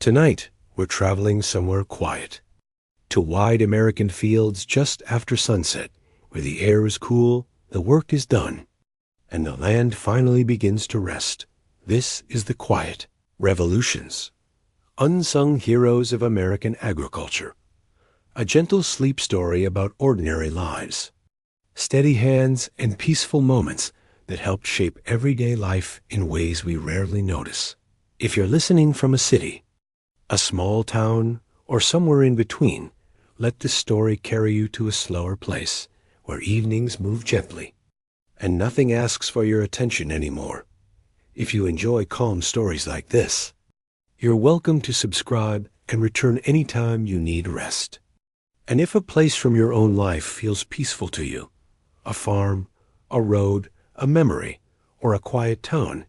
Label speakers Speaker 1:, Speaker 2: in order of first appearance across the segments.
Speaker 1: Tonight, we're traveling somewhere quiet, to wide American fields just after sunset, where the air is cool, the work is done, and the land finally begins to rest. This is the quiet. Revolutions. Unsung heroes of American agriculture. A gentle sleep story about ordinary lives. Steady hands and peaceful moments that helped shape everyday life in ways we rarely notice. If you're listening from a city, a small town, or somewhere in between, let this story carry you to a slower place where evenings move gently and nothing asks for your attention anymore. If you enjoy calm stories like this, you're welcome to subscribe and return anytime you need rest. And if a place from your own life feels peaceful to you, a farm, a road, a memory, or a quiet town,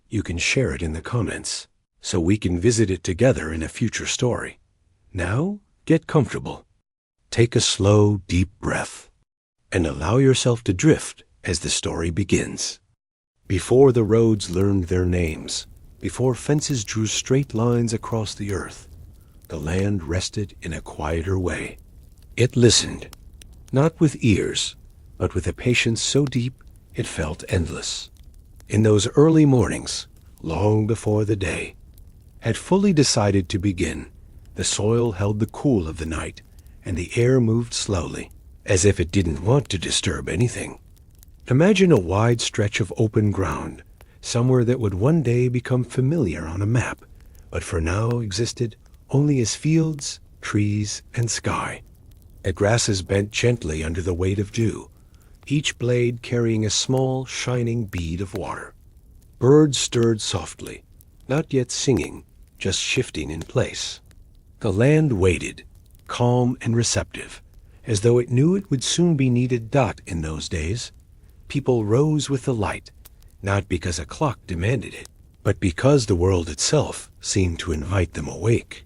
Speaker 1: you can share it in the comments so we can visit it together in a future story. Now, get comfortable. Take a slow, deep breath and allow yourself to drift as the story begins. Before the roads learned their names, before fences drew straight lines across the earth, the land rested in a quieter way. It listened, not with ears, but with a patience so deep it felt endless. In those early mornings, long before the day had fully decided to begin, the soil held the cool of the night, and the air moved slowly, as if it didn't want to disturb anything. Imagine a wide stretch of open ground, somewhere that would one day become familiar on a map, but for now existed only as fields, trees, and sky. The grasses bent gently under the weight of dew, each blade carrying a small, shining bead of water. Birds stirred softly, not yet singing, just shifting in place. The land waited, calm and receptive, as though it knew it would soon be needed. In those days, people rose with the light, not because a clock demanded it, but because the world itself seemed to invite them awake.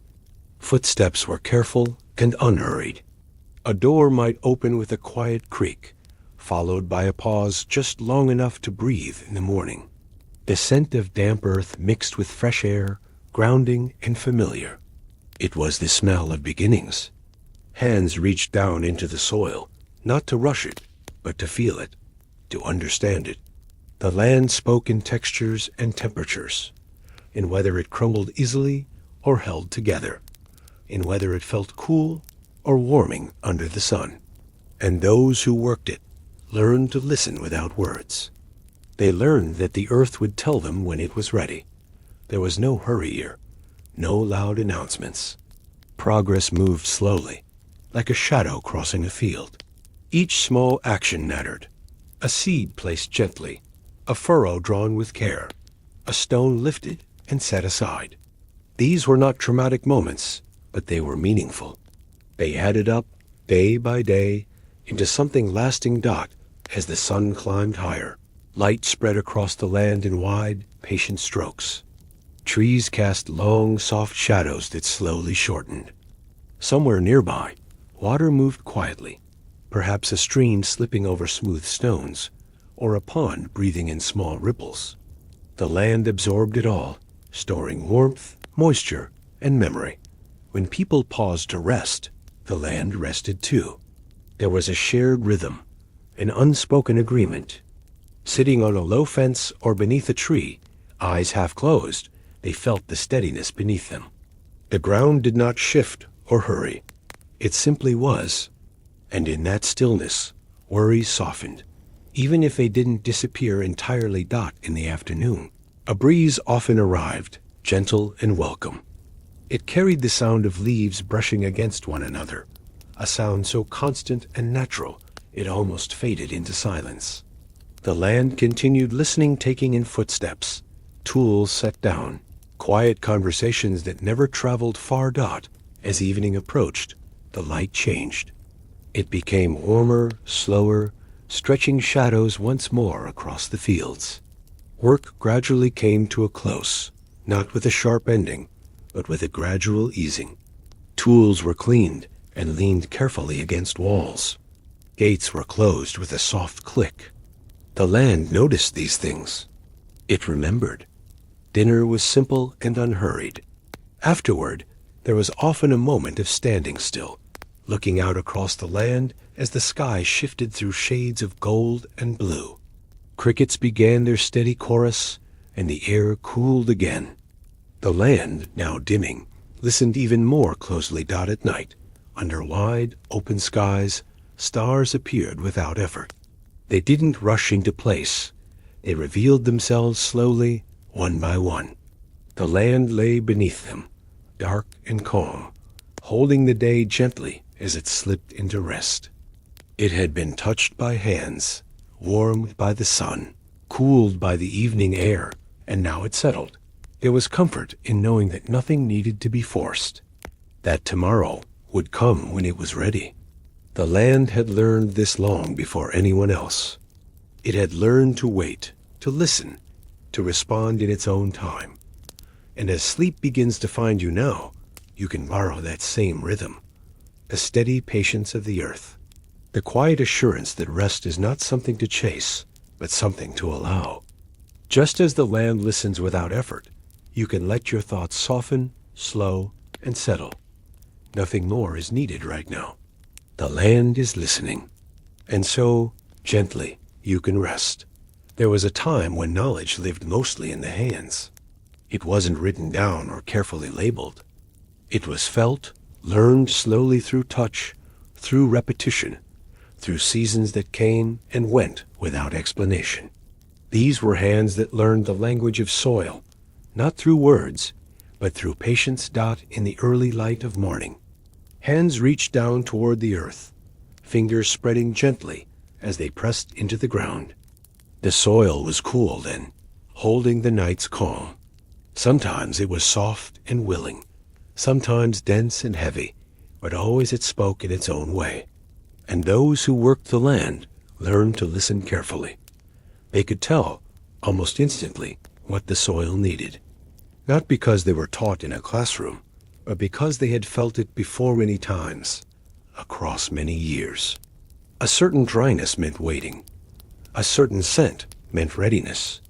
Speaker 1: Footsteps were careful and unhurried. A door might open with a quiet creak, followed by a pause just long enough to breathe in the morning. The scent of damp earth mixed with fresh air, grounding and familiar. It was the smell of beginnings. Hands reached down into the soil, not to rush it, but to feel it, to understand it. The land spoke in textures and temperatures, in whether it crumbled easily or held together, in whether it felt cool or warming under the sun. And those who worked it learned to listen without words. They learned that the earth would tell them when it was ready. There was no hurry here, no loud announcements. Progress moved slowly, like a shadow crossing a field. Each small action mattered. A seed placed gently, a furrow drawn with care, a stone lifted and set aside. These were not traumatic moments, but they were meaningful. They added up, day by day, into something lasting. As the sun climbed higher, light spread across the land in wide, patient strokes. Trees cast long, soft shadows that slowly shortened. Somewhere nearby, water moved quietly, perhaps a stream slipping over smooth stones, or a pond breathing in small ripples. The land absorbed it all, storing warmth, moisture, and memory. When people paused to rest, the land rested too. There was a shared rhythm, an unspoken agreement. Sitting on a low fence or beneath a tree, eyes half closed, they felt the steadiness beneath them. The ground did not shift or hurry. It simply was. And in that stillness, worries softened, even if they didn't disappear entirely. In the afternoon, a breeze often arrived, gentle and welcome. It carried the sound of leaves brushing against one another, a sound so constant and natural it almost faded into silence. The land continued listening, taking in footsteps, tools set down, quiet conversations that never traveled far. As evening approached, the light changed. It became warmer, slower, stretching shadows once more across the fields. Work gradually came to a close, not with a sharp ending, but with a gradual easing. Tools were cleaned and leaned carefully against walls. Gates were closed with a soft click. The land noticed these things. It remembered. Dinner was simple and unhurried. Afterward, there was often a moment of standing still, looking out across the land as the sky shifted through shades of gold and blue. Crickets began their steady chorus, and the air cooled again. The land, now dimming, listened even more closely. At night, under wide, open skies, stars appeared without effort. They didn't rush into place. They revealed themselves slowly, one by one. The land lay beneath them, dark and calm, holding the day gently as it slipped into rest. It had been touched by hands, warmed by the sun, cooled by the evening air, and now it settled. There was comfort in knowing that nothing needed to be forced, that tomorrow would come when it was ready. The land had learned this long before anyone else. It had learned to wait, to listen, to respond in its own time. And as sleep begins to find you now, you can borrow that same rhythm, the steady patience of the earth, the quiet assurance that rest is not something to chase, but something to allow. Just as the land listens without effort, you can let your thoughts soften, slow, and settle. Nothing more is needed right now. The land is listening. And so, gently, you can rest. There was a time when knowledge lived mostly in the hands. It wasn't written down or carefully labeled. It was felt, learned slowly through touch, through repetition, through seasons that came and went without explanation. These were hands that learned the language of soil, not through words, but through patience. In the early light of morning, hands reached down toward the earth, fingers spreading gently as they pressed into the ground. The soil was cool then, holding the night's calm. Sometimes it was soft and willing, sometimes dense and heavy, but always it spoke in its own way. And those who worked the land learned to listen carefully. They could tell, almost instantly, what the soil needed. Not because they were taught in a classroom, but because they had felt it before many times, across many years. A certain dryness meant waiting. A certain scent meant readiness.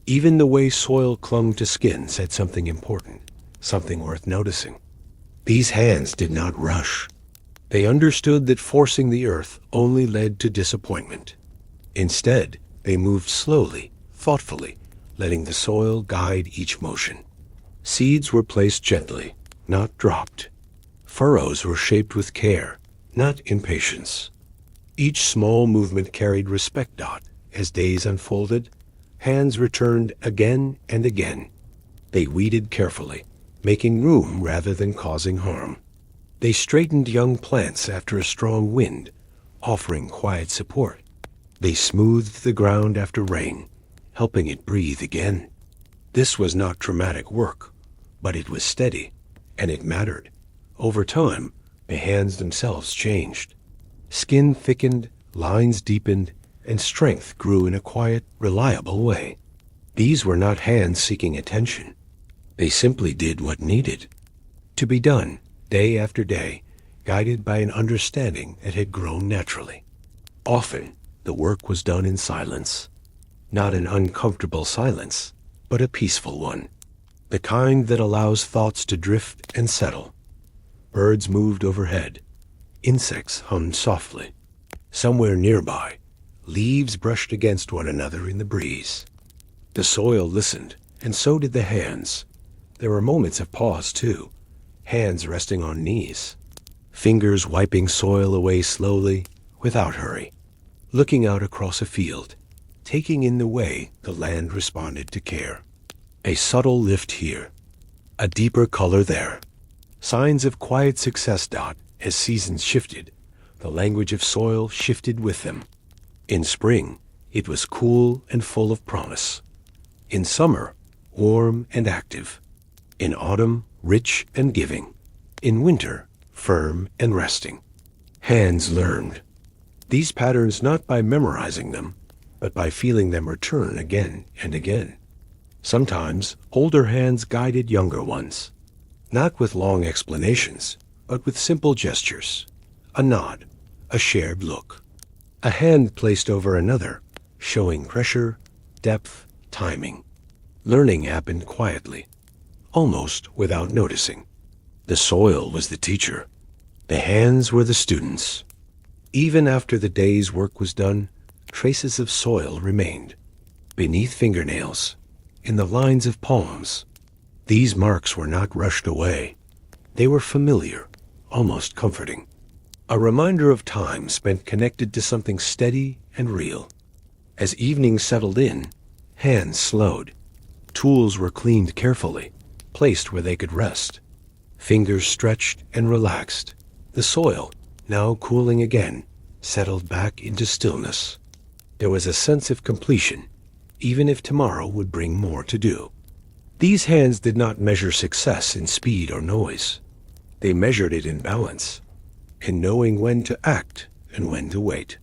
Speaker 1: Even the way soil clung to skin said something important, something worth noticing. These hands did not rush. They understood that forcing the earth only led to disappointment. Instead, they moved slowly, thoughtfully, letting the soil guide each motion. Seeds were placed gently, not dropped. Furrows were shaped with care, not impatience. Each small movement carried respect. As days unfolded, hands returned again and again. They weeded carefully, making room rather than causing harm. They straightened young plants after a strong wind, offering quiet support. They smoothed the ground after rain, helping it breathe again. This was not dramatic work, but it was steady, and it mattered. Over time, the hands themselves changed. Skin thickened, lines deepened, and strength grew in a quiet, reliable way. These were not hands seeking attention. They simply did what needed to be done, day after day, guided by an understanding that had grown naturally. Often, the work was done in silence. Not an uncomfortable silence, but a peaceful one, the kind that allows thoughts to drift and settle. Birds moved overhead. Insects hummed softly. Somewhere nearby, leaves brushed against one another in the breeze. The soil listened, and so did the hands. There were moments of pause, too, hands resting on knees, fingers wiping soil away slowly, without hurry, looking out across a field, taking in the way the land responded to care. A subtle lift here, a deeper color there. Signs of quiet success. As seasons shifted, the language of soil shifted with them. In spring, it was cool and full of promise. In summer, warm and active. In autumn, rich and giving. In winter, firm and resting. Hands learned these patterns not by memorizing them, but by feeling them return again and again. Sometimes older hands guided younger ones, not with long explanations, but with simple gestures, a nod, a shared look. A hand placed over another, showing pressure, depth, timing. Learning happened quietly, almost without noticing. The soil was the teacher. The hands were the students. Even after the day's work was done, traces of soil remained. Beneath fingernails, in the lines of palms. These marks were not rushed away. They were familiar, almost comforting. A reminder of time spent connected to something steady and real. As evening settled in, hands slowed. Tools were cleaned carefully, placed where they could rest. Fingers stretched and relaxed. The soil, now cooling again, settled back into stillness. There was a sense of completion, even if tomorrow would bring more to do. These hands did not measure success in speed or noise. They measured it in balance, in knowing when to act and when to wait,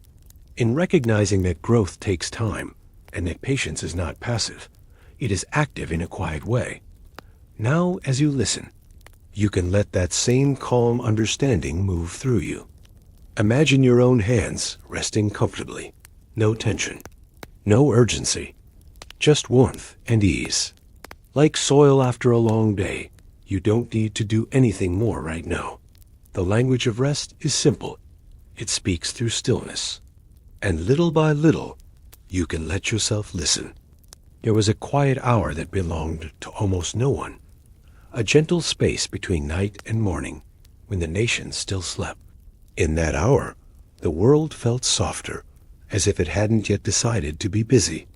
Speaker 1: in recognizing that growth takes time and that patience is not passive. It is active in a quiet way. Now, as you listen, you can let that same calm understanding move through you. Imagine your own hands resting comfortably. No tension, no urgency, just warmth and ease. Like soil after a long day, you don't need to do anything more right now. The language of rest is simple. It speaks through stillness. And little by little, you can let yourself listen. There was a quiet hour that belonged to almost no one. A gentle space between night and morning, when the nation still slept. In that hour, the world felt softer, as if it hadn't yet decided to be busy.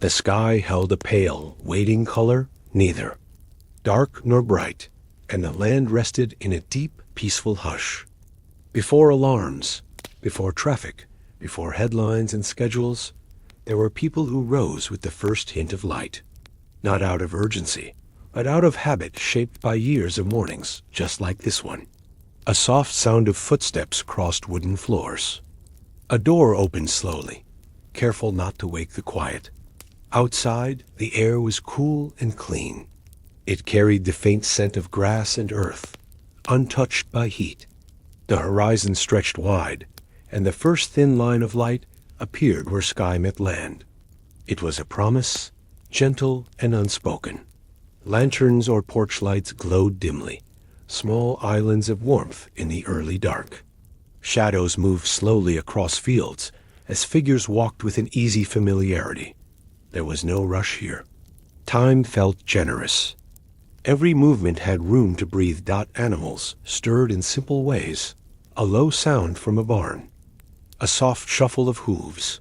Speaker 1: The sky held a pale, waiting color, neither dark nor bright, and the land rested in a deep, peaceful hush. Before alarms, before traffic, before headlines and schedules, there were people who rose with the first hint of light, not out of urgency, but out of habit shaped by years of mornings, just like this one. A soft sound of footsteps crossed wooden floors. A door opened slowly, careful not to wake the quiet. Outside, the air was cool and clean. It carried the faint scent of grass and earth, untouched by heat. The horizon stretched wide, and the first thin line of light appeared where sky met land. It was a promise, gentle and unspoken. Lanterns or porch lights glowed dimly, small islands of warmth in the early dark. Shadows moved slowly across fields as figures walked with an easy familiarity. There was no rush here. Time felt generous. Every movement had room to breathe. Animals stirred in simple ways. A low sound from a barn. A soft shuffle of hooves.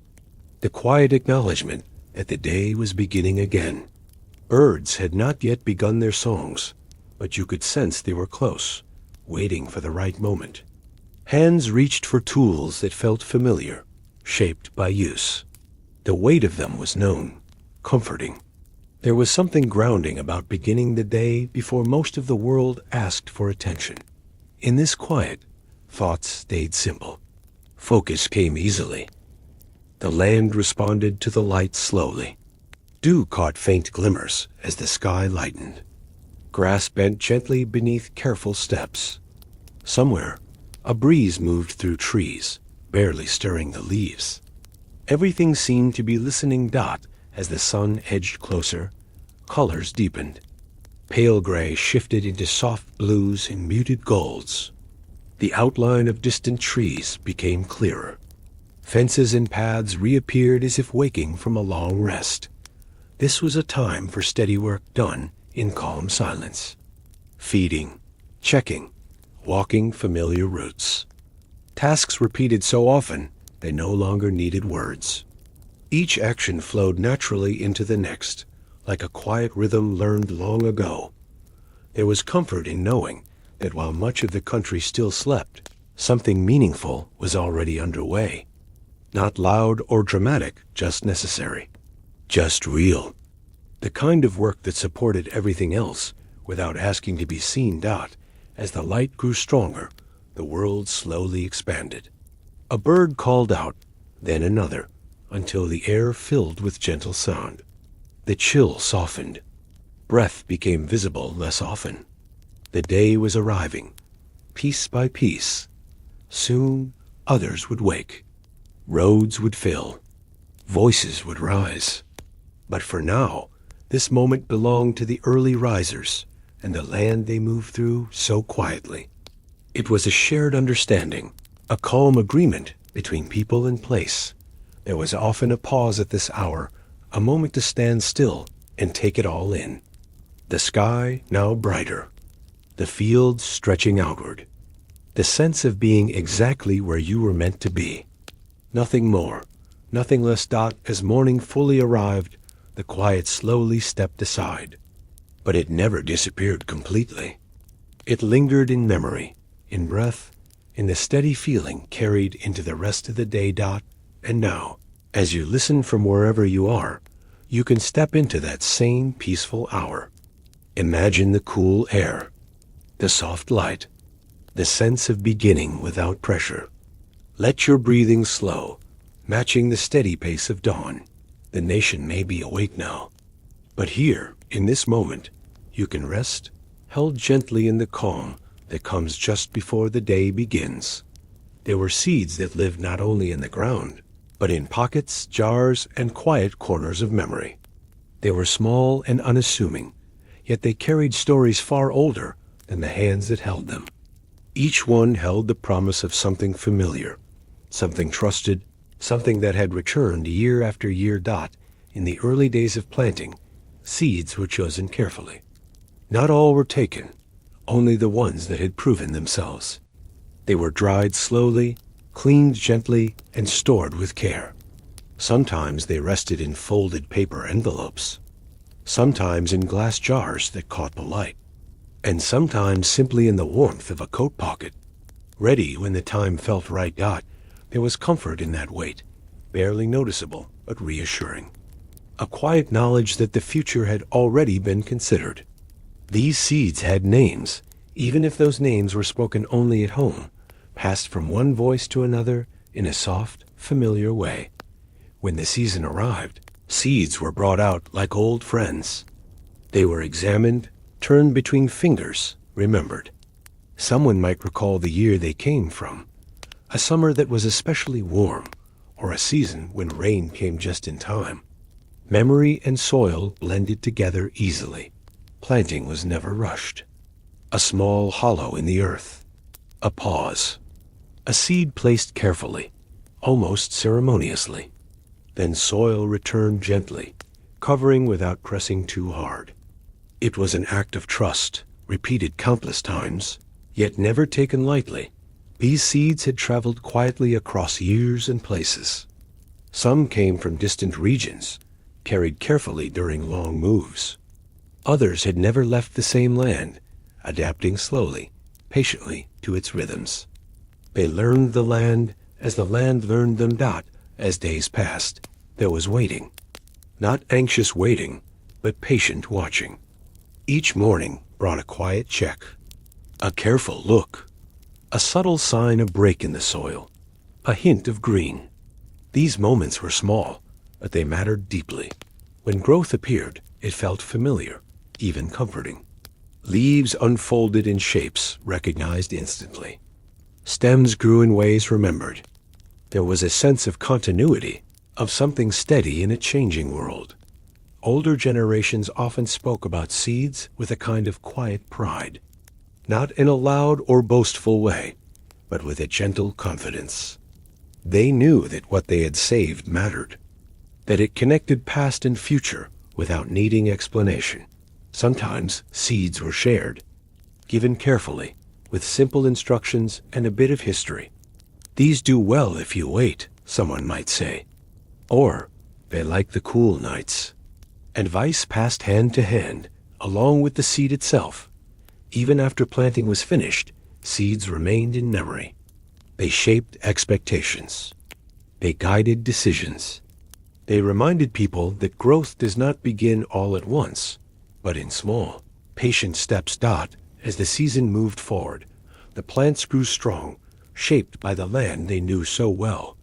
Speaker 1: The quiet acknowledgement that the day was beginning again. Birds had not yet begun their songs, but you could sense they were close, waiting for the right moment. Hands reached for tools that felt familiar, shaped by use. The weight of them was known, comforting. There was something grounding about beginning the day before most of the world asked for attention. In this quiet, thoughts stayed simple. Focus came easily. The land responded to the light slowly. Dew caught faint glimmers as the sky lightened. Grass bent gently beneath careful steps. Somewhere, a breeze moved through trees, barely stirring the leaves. Everything seemed to be listening. As the sun edged closer, colors deepened. Pale gray shifted into soft blues and muted golds. The outline of distant trees became clearer. Fences and paths reappeared as if waking from a long rest. This was a time for steady work done in calm silence. Feeding, checking, walking familiar routes. Tasks repeated so often they no longer needed words. Each action flowed naturally into the next, like a quiet rhythm learned long ago. There was comfort in knowing that while much of the country still slept, something meaningful was already underway. Not loud or dramatic, just necessary. Just real. The kind of work that supported everything else without asking to be seen. As the light grew stronger, the world slowly expanded. A bird called out, then another, until the air filled with gentle sound. The chill softened. Breath became visible less often. The day was arriving, piece by piece. Soon others would wake. Roads would fill. Voices would rise. But for now, this moment belonged to the early risers, and the land they moved through so quietly. It was a shared understanding, a calm agreement between people and place. There was often a pause at this hour, a moment to stand still and take it all in. The sky now brighter, the fields stretching outward, the sense of being exactly where you were meant to be. Nothing more, nothing less. As morning fully arrived, the quiet slowly stepped aside. But it never disappeared completely. It lingered in memory, in breath, in the steady feeling carried into the rest of the day. And now, as you listen from wherever you are, you can step into that same peaceful hour. Imagine the cool air, the soft light, the sense of beginning without pressure. Let your breathing slow, matching the steady pace of dawn. The nation may be awake now, but here, in this moment, you can rest, held gently in the calm that comes just before the day begins. There were seeds that lived not only in the ground, but in pockets, jars, and quiet corners of memory. They were small and unassuming, yet they carried stories far older than the hands that held them. Each one held the promise of something familiar, something trusted, something that had returned year after year. In the early days of planting, seeds were chosen carefully. Not all were taken, only the ones that had proven themselves. They were dried slowly, cleaned gently, and stored with care. Sometimes they rested in folded paper envelopes, sometimes in glass jars that caught the light, and sometimes simply in the warmth of a coat pocket, ready when the time felt right. There was comfort in that weight, barely noticeable but reassuring. A quiet knowledge that the future had already been considered. These seeds had names, even if those names were spoken only at home, passed from one voice to another in a soft, familiar way. When the season arrived, seeds were brought out like old friends. They were examined, turned between fingers, remembered. Someone might recall the year they came from, a summer that was especially warm, or a season when rain came just in time. Memory and soil blended together easily. Planting was never rushed. A small hollow in the earth, a pause, a seed placed carefully, almost ceremoniously. Then soil returned gently, covering without pressing too hard. It was an act of trust, repeated countless times, yet never taken lightly. These seeds had traveled quietly across years and places. Some came from distant regions, carried carefully during long moves. Others had never left the same land, adapting slowly, patiently to its rhythms. They learned the land as the land learned them. As days passed, there was waiting. Not anxious waiting, but patient watching. Each morning brought a quiet check, a careful look, a subtle sign of break in the soil, a hint of green. These moments were small, but they mattered deeply. When growth appeared, it felt familiar, even comforting. Leaves unfolded in shapes recognized instantly. Stems grew in ways remembered. There was a sense of continuity, of something steady in a changing world. Older generations often spoke about seeds with a kind of quiet pride, not in a loud or boastful way, but with a gentle confidence. They knew that what they had saved mattered, that it connected past and future without needing explanation. Sometimes seeds were shared, given carefully, with simple instructions and a bit of history. These do well if you wait, someone might say. Or, they like the cool nights. Advice passed hand to hand, along with the seed itself. Even after planting was finished, seeds remained in memory. They shaped expectations. They guided decisions. They reminded people that growth does not begin all at once, but in small, patient steps. As the season moved forward, the plants grew strong, shaped by the land they knew so well.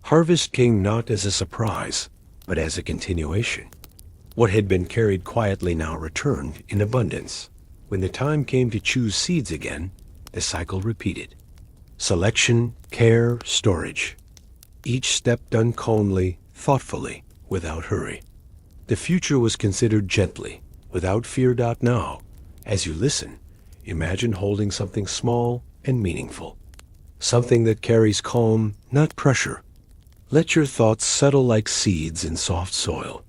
Speaker 1: Harvest came not as a surprise, but as a continuation. What had been carried quietly now returned in abundance. When the time came to choose seeds again, the cycle repeated. Selection, care, storage. Each step done calmly, thoughtfully, without hurry. The future was considered gently, without fear. Now, As you listen, imagine holding something small and meaningful, something that carries calm, not pressure. Let your thoughts settle like seeds in soft soil.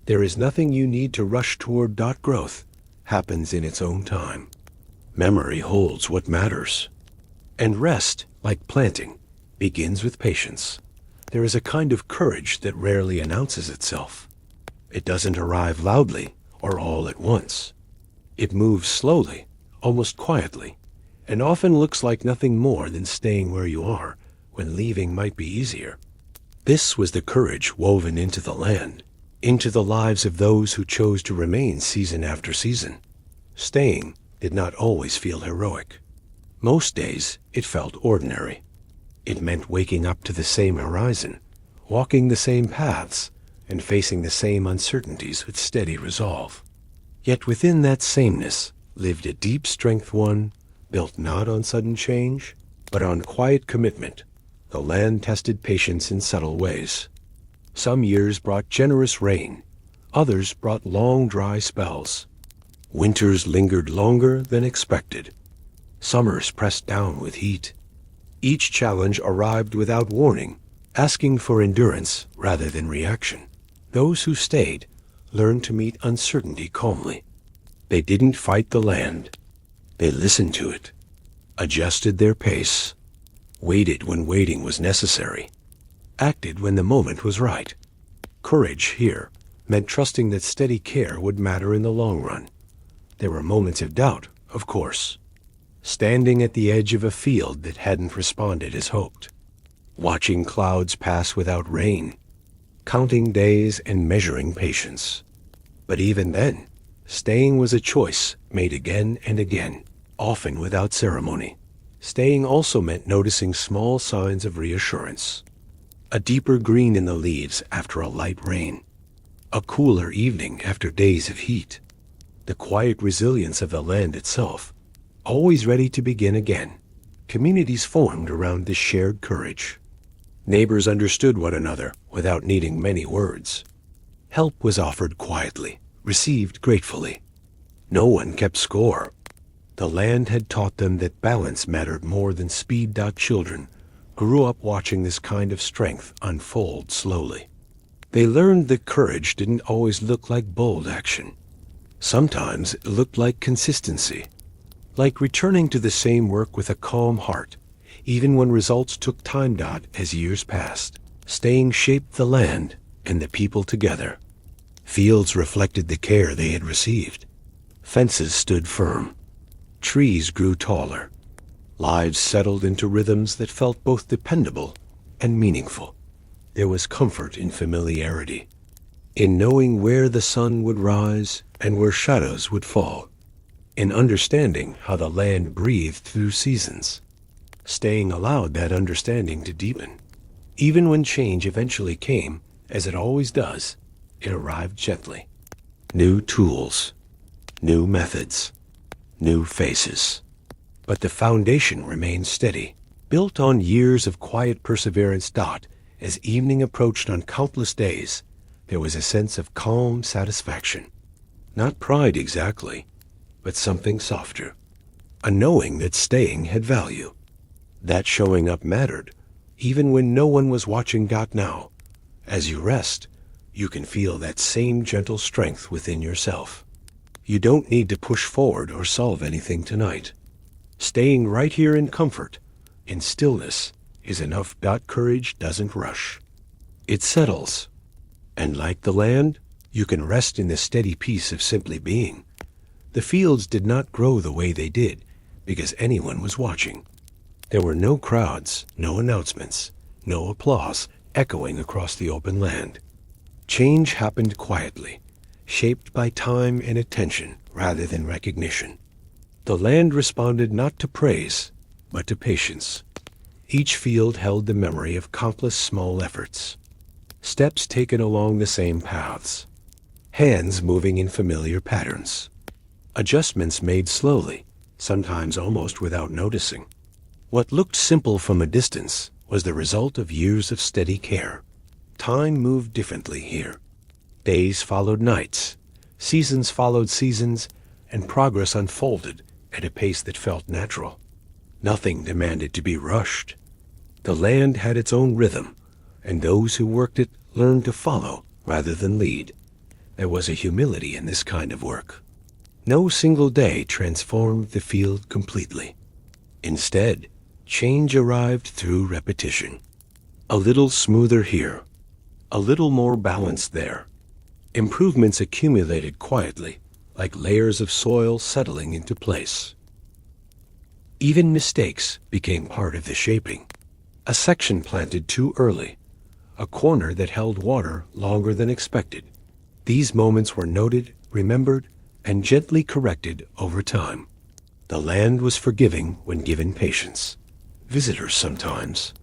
Speaker 1: There is nothing you need to rush toward. Growth happens in its own time. Memory holds what matters. And rest, like planting, begins with patience. There is a kind of courage that rarely announces itself. It doesn't arrive loudly or all at once. It moves slowly, almost quietly, and often looks like nothing more than staying where you are when leaving might be easier. This was the courage woven into the land, into the lives of those who chose to remain season after season. Staying did not always feel heroic. Most days it felt ordinary. It meant waking up to the same horizon, walking the same paths, and facing the same uncertainties with steady resolve. Yet within that sameness lived a deep strength, one built not on sudden change, but on quiet commitment. The land tested patience in subtle ways. Some years brought generous rain, others brought long dry spells. Winters lingered longer than expected. Summers pressed down with heat. Each challenge arrived without warning, asking for endurance rather than reaction. Those who stayed learned to meet uncertainty calmly. They didn't fight the land. They listened to it, adjusted their pace, waited when waiting was necessary, acted when the moment was right. Courage here meant trusting that steady care would matter in the long run. There were moments of doubt, of course. Standing at the edge of a field that hadn't responded as hoped, watching clouds pass without rain, counting days and measuring patience. But even then, staying was a choice made again and again, often without ceremony. Staying also meant noticing small signs of reassurance. A deeper green in the leaves after a light rain, a cooler evening after days of heat, the quiet resilience of the land itself, always ready to begin again. Communities formed around this shared courage. Neighbors understood one another without needing many words. Help was offered quietly, received gratefully. No one kept score. The land had taught them that balance mattered more than speed. Children grew up watching this kind of strength unfold slowly. They learned that courage didn't always look like bold action. Sometimes it looked like consistency, like returning to the same work with a calm heart, even when results took time. As years passed, staying shaped the land and the people together. Fields reflected the care they had received. Fences stood firm. Trees grew taller. Lives settled into rhythms that felt both dependable and meaningful. There was comfort in familiarity, in knowing where the sun would rise and where shadows would fall, in understanding how the land breathed through seasons. Staying allowed that understanding to deepen. Even when change eventually came, as it always does, it arrived gently. New tools, new methods, new faces. But the foundation remained steady, built on years of quiet perseverance. As evening approached on countless days, there was a sense of calm satisfaction. Not pride exactly, but something softer. A knowing that staying had value. That showing up mattered, even when no one was watching. Now, as you rest, you can feel that same gentle strength within yourself. You don't need to push forward or solve anything tonight. Staying right here in comfort, in stillness, is enough. Courage doesn't rush. It settles. And like the land, you can rest in the steady peace of simply being. The fields did not grow the way they did because anyone was watching. There were no crowds, no announcements, no applause echoing across the open land. Change happened quietly, shaped by time and attention rather than recognition. The land responded not to praise, but to patience. Each field held the memory of countless small efforts, steps taken along the same paths, hands moving in familiar patterns, adjustments made slowly, sometimes almost without noticing. What looked simple from a distance was the result of years of steady care. Time moved differently here. Days followed nights, seasons followed seasons, and progress unfolded at a pace that felt natural. Nothing demanded to be rushed. The land had its own rhythm, and those who worked it learned to follow rather than lead. There was a humility in this kind of work. No single day transformed the field completely. Instead, change arrived through repetition. A little smoother here, a little more balanced there. Improvements accumulated quietly, like layers of soil settling into place. Even mistakes became part of the shaping. A section planted too early, a corner that held water longer than expected. These moments were noted, remembered, and gently corrected over time. The land was forgiving when given patience. Visitors sometimes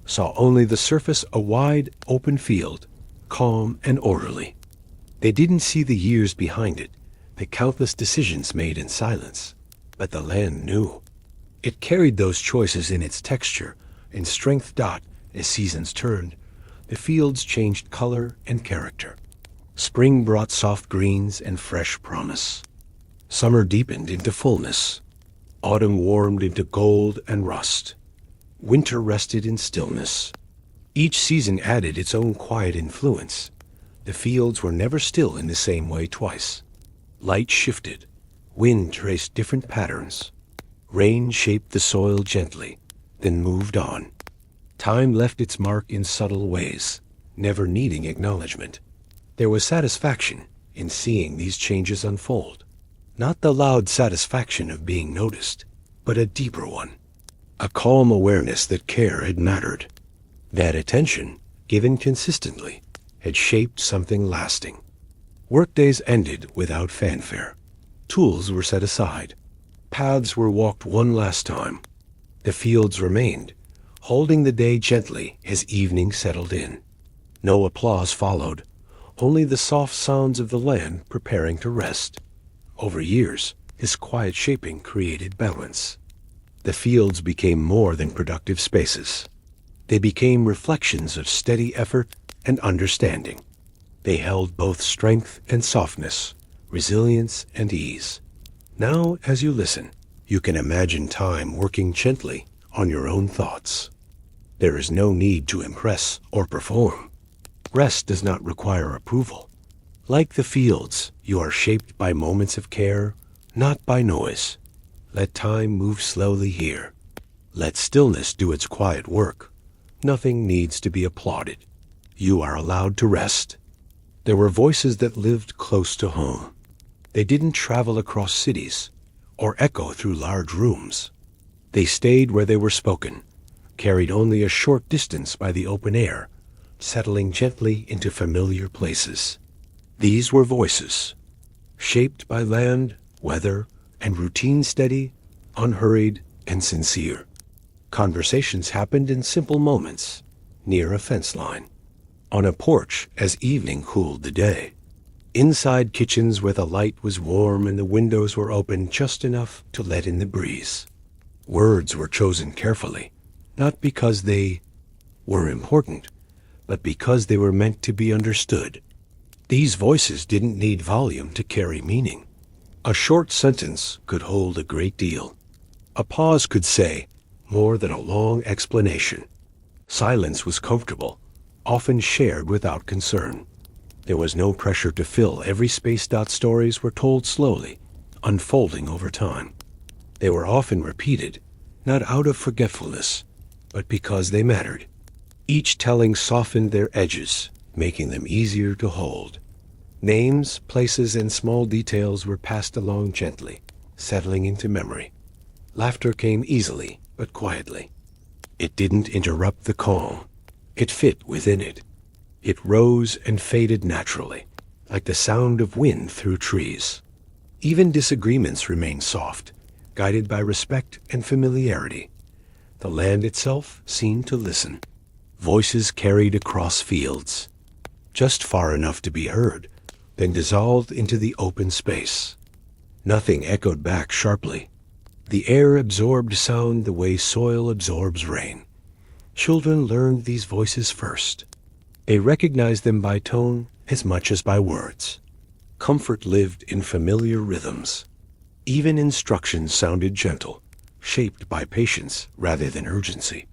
Speaker 1: saw only the surface, a wide, open field, calm and orderly. They didn't see the years behind it, the countless decisions made in silence. But the land knew. It carried those choices in its texture, in strength. As seasons turned, the fields changed color and character. Spring brought soft greens and fresh promise. Summer deepened into fullness. Autumn warmed into gold and rust. Winter rested in stillness. Each season added its own quiet influence. The fields were never still in the same way twice. Light shifted. Wind traced different patterns. Rain shaped the soil gently, then moved on. Time left its mark in subtle ways, never needing acknowledgement. There was satisfaction in seeing these changes unfold. Not the loud satisfaction of being noticed, but a deeper one. A calm awareness that care had mattered. That attention, given consistently, had shaped something lasting. Workdays ended without fanfare. Tools were set aside. Paths were walked one last time. The fields remained, holding the day gently as evening settled in. No applause followed, only the soft sounds of the land preparing to rest. Over years, this quiet shaping created balance. The fields became more than productive spaces. They became reflections of steady effort and understanding. They held both strength and softness, resilience and ease. Now, as you listen, you can imagine time working gently on your own thoughts. There is no need to impress or perform. Rest does not require approval. Like the fields, you are shaped by moments of care, not by noise. Let time move slowly here. Let stillness do its quiet work. Nothing needs to be applauded. You are allowed to rest. There were voices that lived close to home. They didn't travel across cities or echo through large rooms. They stayed where they were spoken, carried only a short distance by the open air, settling gently into familiar places. These were voices, shaped by land, weather, and routine, steady, unhurried, and sincere. Conversations happened in simple moments, near a fence line, on a porch as evening cooled the day, inside kitchens where the light was warm and the windows were open just enough to let in the breeze. Words were chosen carefully, not because they were important, but because they were meant to be understood. These voices didn't need volume to carry meaning. A short sentence could hold a great deal. A pause could say more than a long explanation. Silence was comfortable, often shared without concern. There was no pressure to fill every space. Stories were told slowly, unfolding over time. They were often repeated, not out of forgetfulness, but because they mattered. Each telling softened their edges, making them easier to hold. Names, places, and small details were passed along gently, settling into memory. Laughter came easily, but quietly. It didn't interrupt the calm. It fit within it. It rose and faded naturally, like the sound of wind through trees. Even disagreements remained soft, guided by respect and familiarity. The land itself seemed to listen. Voices carried across fields, just far enough to be heard, then dissolved into the open space. Nothing echoed back sharply. The air absorbed sound the way soil absorbs rain. Children learned these voices first. They recognized them by tone as much as by words. Comfort lived in familiar rhythms. Even instructions sounded gentle, shaped by patience rather than urgency.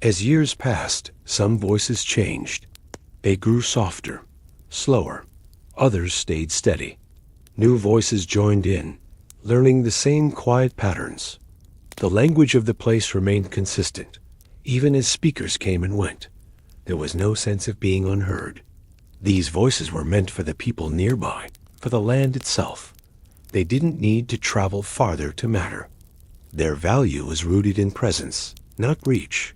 Speaker 1: As years passed, some voices changed. They grew softer, slower. Others stayed steady. New voices joined in, learning the same quiet patterns. The language of the place remained consistent, even as speakers came and went. There was no sense of being unheard. These voices were meant for the people nearby, for the land itself. They didn't need to travel farther to matter. Their value was rooted in presence, not reach.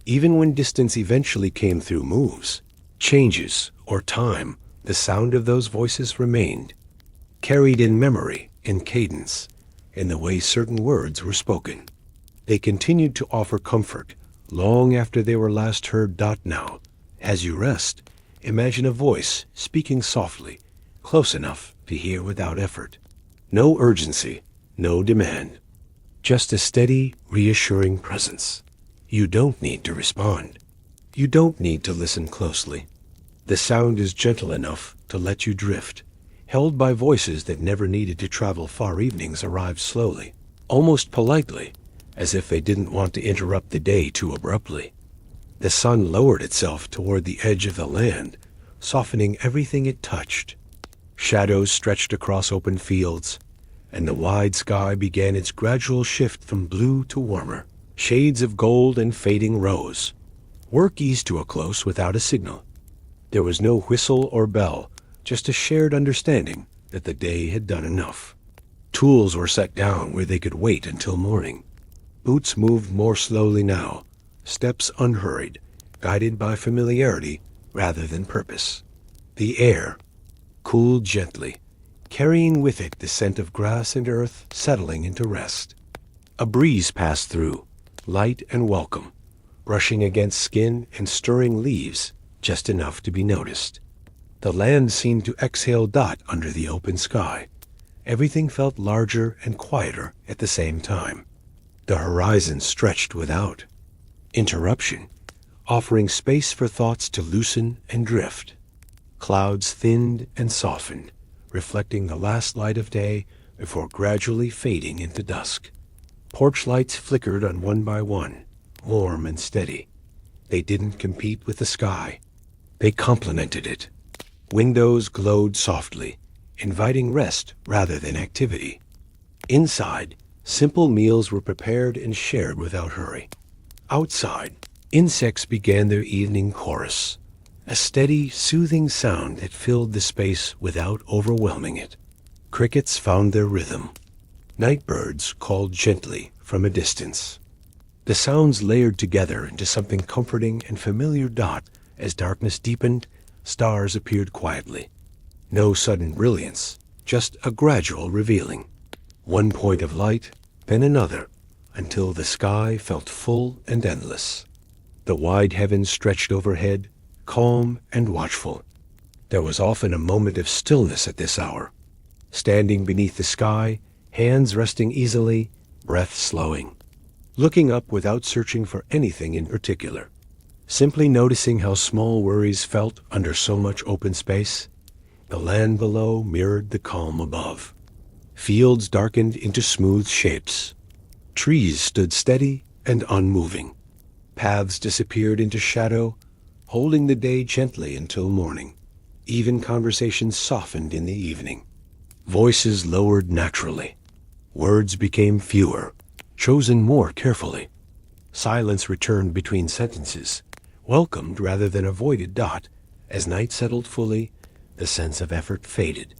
Speaker 1: Even when distance eventually came through moves, changes, or time, the sound of those voices remained, carried in memory, in cadence, in the way certain words were spoken. They continued to offer comfort long after they were last heard. Now, as you rest, imagine a voice speaking softly, close enough to hear without effort. No urgency, no demand. Just a steady, reassuring presence. You don't need to respond. You don't need to listen closely. The sound is gentle enough to let you drift, held by voices that never needed to travel far. Evenings arrived slowly, almost politely, as if they didn't want to interrupt the day too abruptly. The sun lowered itself toward the edge of the land, softening everything it touched. Shadows stretched across open fields, and the wide sky began its gradual shift from blue to warmer, shades of gold and fading rose. Work eased to a close without a signal. There was no whistle or bell, just a shared understanding that the day had done enough. Tools were set down where they could wait until morning. Boots moved more slowly now, steps unhurried, guided by familiarity rather than purpose. The air cooled gently, carrying with it the scent of grass and earth settling into rest. A breeze passed through, light and welcome, brushing against skin and stirring leaves just enough to be noticed. The land seemed to exhale. Under the open sky. Everything felt larger and quieter at the same time. The horizon stretched without interruption, offering space for thoughts to loosen and drift. Clouds thinned and softened, reflecting the last light of day before gradually fading into dusk. Porch lights flickered on one by one, warm and steady. They didn't compete with the sky. They complemented it. Windows glowed softly, inviting rest rather than activity. Inside, simple meals were prepared and shared without hurry. Outside, insects began their evening chorus, a steady, soothing sound that filled the space without overwhelming it. Crickets found their rhythm. Night birds called gently from a distance. The sounds layered together into something comforting and familiar. As darkness deepened, stars appeared quietly. No sudden brilliance, just a gradual revealing. One point of light, then another, until the sky felt full and endless. The wide heavens stretched overhead, calm and watchful. There was often a moment of stillness at this hour. Standing beneath the sky, hands resting easily, breath slowing. Looking up without searching for anything in particular. Simply noticing how small worries felt under so much open space. The land below mirrored the calm above. Fields darkened into smooth shapes. Trees stood steady and unmoving. Paths disappeared into shadow, holding the day gently until morning. Even conversations softened in the evening. Voices lowered naturally. Words became fewer, chosen more carefully. Silence returned between sentences, welcomed rather than avoided. As night settled fully, the sense of effort faded.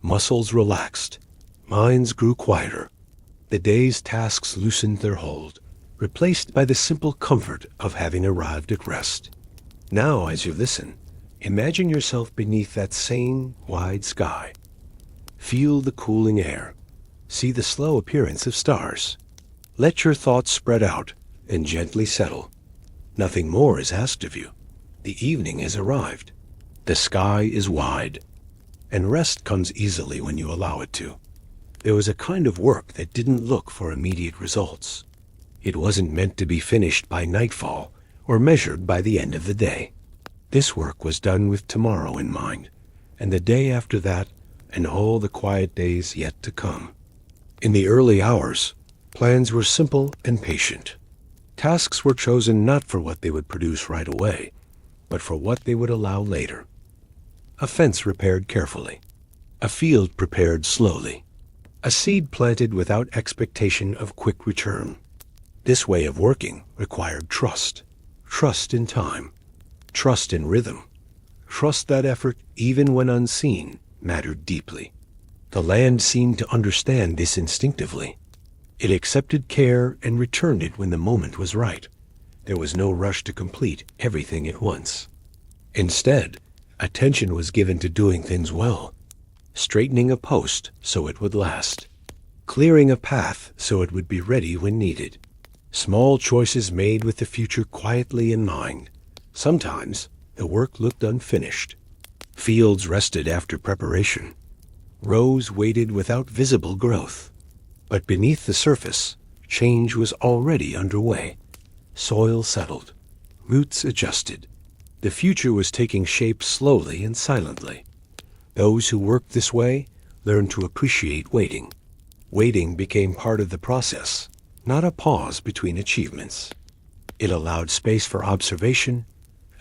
Speaker 1: Muscles relaxed. Minds grew quieter. The day's tasks loosened their hold, replaced by the simple comfort of having arrived at rest. Now, as you listen, imagine yourself beneath that same wide sky. Feel the cooling air. See the slow appearance of stars. Let your thoughts spread out and gently settle. Nothing more is asked of you. The evening has arrived. The sky is wide. And rest comes easily when you allow it to. There was a kind of work that didn't look for immediate results. It wasn't meant to be finished by nightfall or measured by the end of the day. This work was done with tomorrow in mind, and the day after that, and all the quiet days yet to come. In the early hours, plans were simple and patient. Tasks were chosen not for what they would produce right away, but for what they would allow later. A fence repaired carefully, a field prepared slowly, a seed planted without expectation of quick return. This way of working required trust, trust in time, trust in rhythm, trust that effort, even when unseen, mattered deeply. The land seemed to understand this instinctively. It accepted care and returned it when the moment was right. There was no rush to complete everything at once. Instead, attention was given to doing things well, straightening a post so it would last, clearing a path so it would be ready when needed. Small choices made with the future quietly in mind. Sometimes the work looked unfinished. Fields rested after preparation. Rows waited without visible growth. But beneath the surface, change was already underway. Soil settled. Roots adjusted. The future was taking shape slowly and silently. Those who worked this way learned to appreciate waiting. Waiting became part of the process, not a pause between achievements. It allowed space for observation,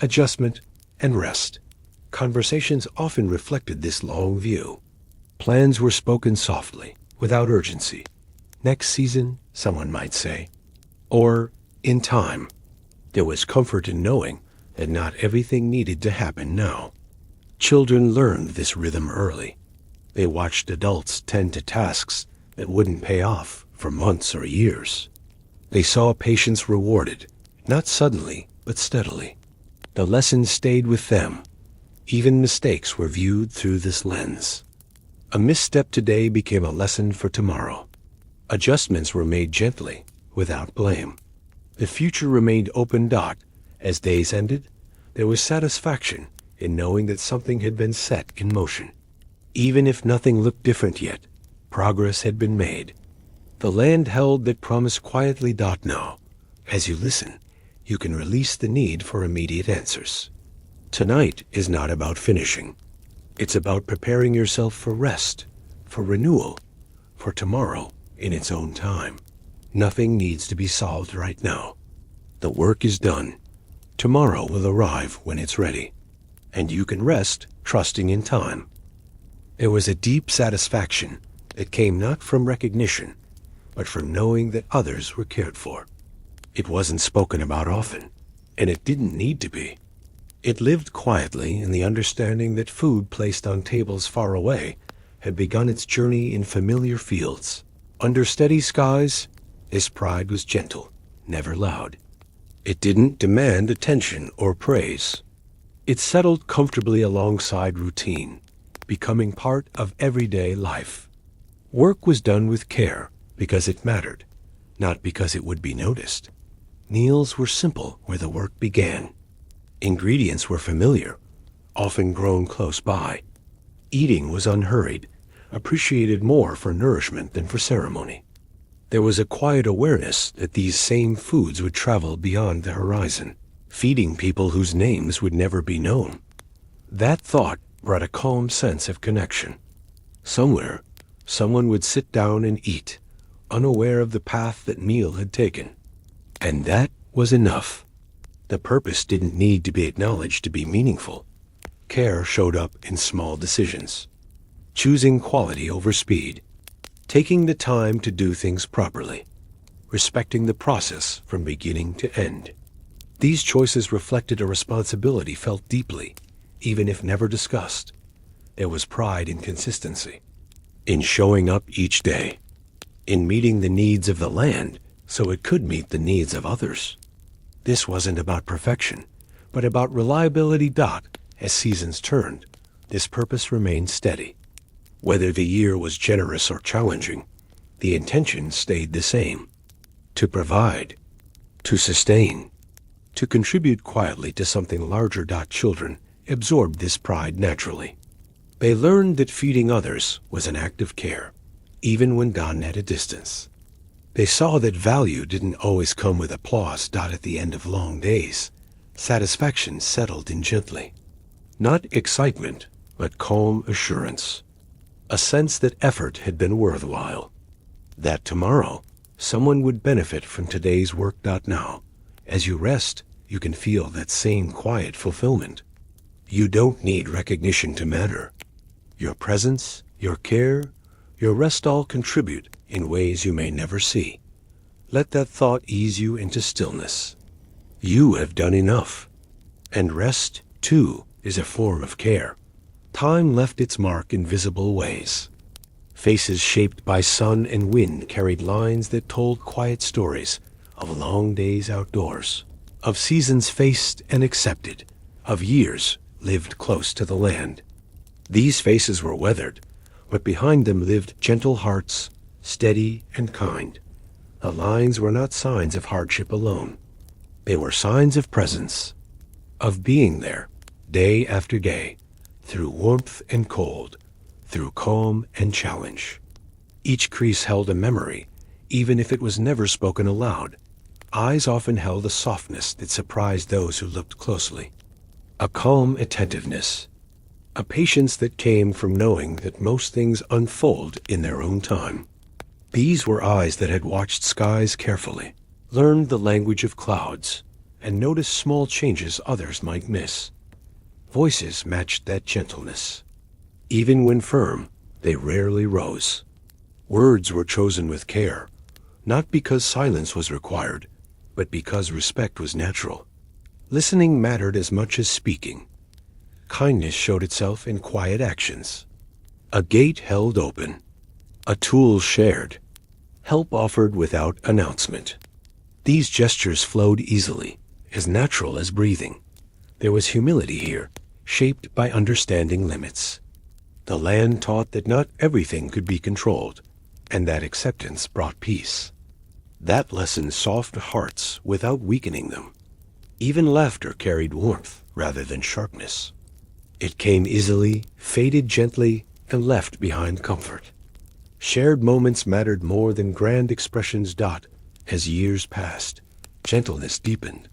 Speaker 1: adjustment, and rest. Conversations often reflected this long view. Plans were spoken softly, without urgency. Next season, someone might say. Or, in time. There was comfort in knowing that not everything needed to happen now. Children learned this rhythm early. They watched adults tend to tasks that wouldn't pay off for months or years. They saw patience rewarded, not suddenly, but steadily. The lessons stayed with them. Even mistakes were viewed through this lens. A misstep today became a lesson for tomorrow. Adjustments were made gently, without blame. The future remained open. As days ended, there was satisfaction in knowing that something had been set in motion. Even if nothing looked different yet, progress had been made. The land held that promise quietly. Now, as you listen, you can release the need for immediate answers. Tonight is not about finishing. It's about preparing yourself for rest, for renewal, for tomorrow in its own time. Nothing needs to be solved right now. The work is done. Tomorrow will arrive when it's ready, and you can rest trusting in time. There was a deep satisfaction that came not from recognition, but from knowing that others were cared for. It wasn't spoken about often, and it didn't need to be. It lived quietly in the understanding that food placed on tables far away had begun its journey in familiar fields. Under steady skies, this pride was gentle, never loud. It didn't demand attention or praise. It settled comfortably alongside routine, becoming part of everyday life. Work was done with care because it mattered, not because it would be noticed. Meals were simple where the work began. Ingredients were familiar, often grown close by. Eating was unhurried, appreciated more for nourishment than for ceremony. There was a quiet awareness that these same foods would travel beyond the horizon, feeding people whose names would never be known. That thought brought a calm sense of connection. Somewhere, someone would sit down and eat, unaware of the path that meal had taken. And that was enough. The purpose didn't need to be acknowledged to be meaningful. Care showed up in small decisions. Choosing quality over speed. Taking the time to do things properly. Respecting the process from beginning to end. These choices reflected a responsibility felt deeply, even if never discussed. There was pride in consistency, in showing up each day, in meeting the needs of the land so it could meet the needs of others. This wasn't about perfection, but about reliability. As seasons turned, this purpose remained steady. Whether the year was generous or challenging, the intention stayed the same: to provide, to sustain, to contribute quietly to something larger. Children absorbed this pride naturally. They learned that feeding others was an act of care, even when done at a distance. They saw that value didn't always come with applause. At the end of long days, satisfaction settled in gently. Not excitement, but calm assurance. A sense that effort had been worthwhile. that tomorrow someone would benefit from today's work. Now, as you rest, you can feel that same quiet fulfillment. You don't need recognition to matter. Your presence, your care, your rest all contribute in ways you may never see. Let that thought ease you into stillness. You have done enough. And rest, too, is a form of care. Time left its mark in visible ways. Faces shaped by sun and wind carried lines that told quiet stories of long days outdoors, of seasons faced and accepted, of years lived close to the land. These faces were weathered, but behind them lived gentle hearts, steady and kind. The lines were not signs of hardship alone. They were signs of presence, of being there, day after day, through warmth and cold, through calm and challenge. Each crease held a memory, even if it was never spoken aloud. Eyes often held a softness that surprised those who looked closely. A calm attentiveness, a patience that came from knowing that most things unfold in their own time. These were eyes that had watched skies carefully, learned the language of clouds, and noticed small changes others might miss. Voices matched that gentleness. Even when firm, they rarely rose. Words were chosen with care, not because silence was required, but because respect was natural. Listening mattered as much as speaking. Kindness showed itself in quiet actions. A gate held open, a tool shared, help offered without announcement. These gestures flowed easily, as natural as breathing. There was humility here, shaped by understanding limits. The land taught that not everything could be controlled, and that acceptance brought peace. That lesson softened hearts without weakening them. Even laughter carried warmth rather than sharpness. It came easily, faded gently, and left behind comfort. Shared moments mattered more than grand expressions. As years passed, gentleness deepened.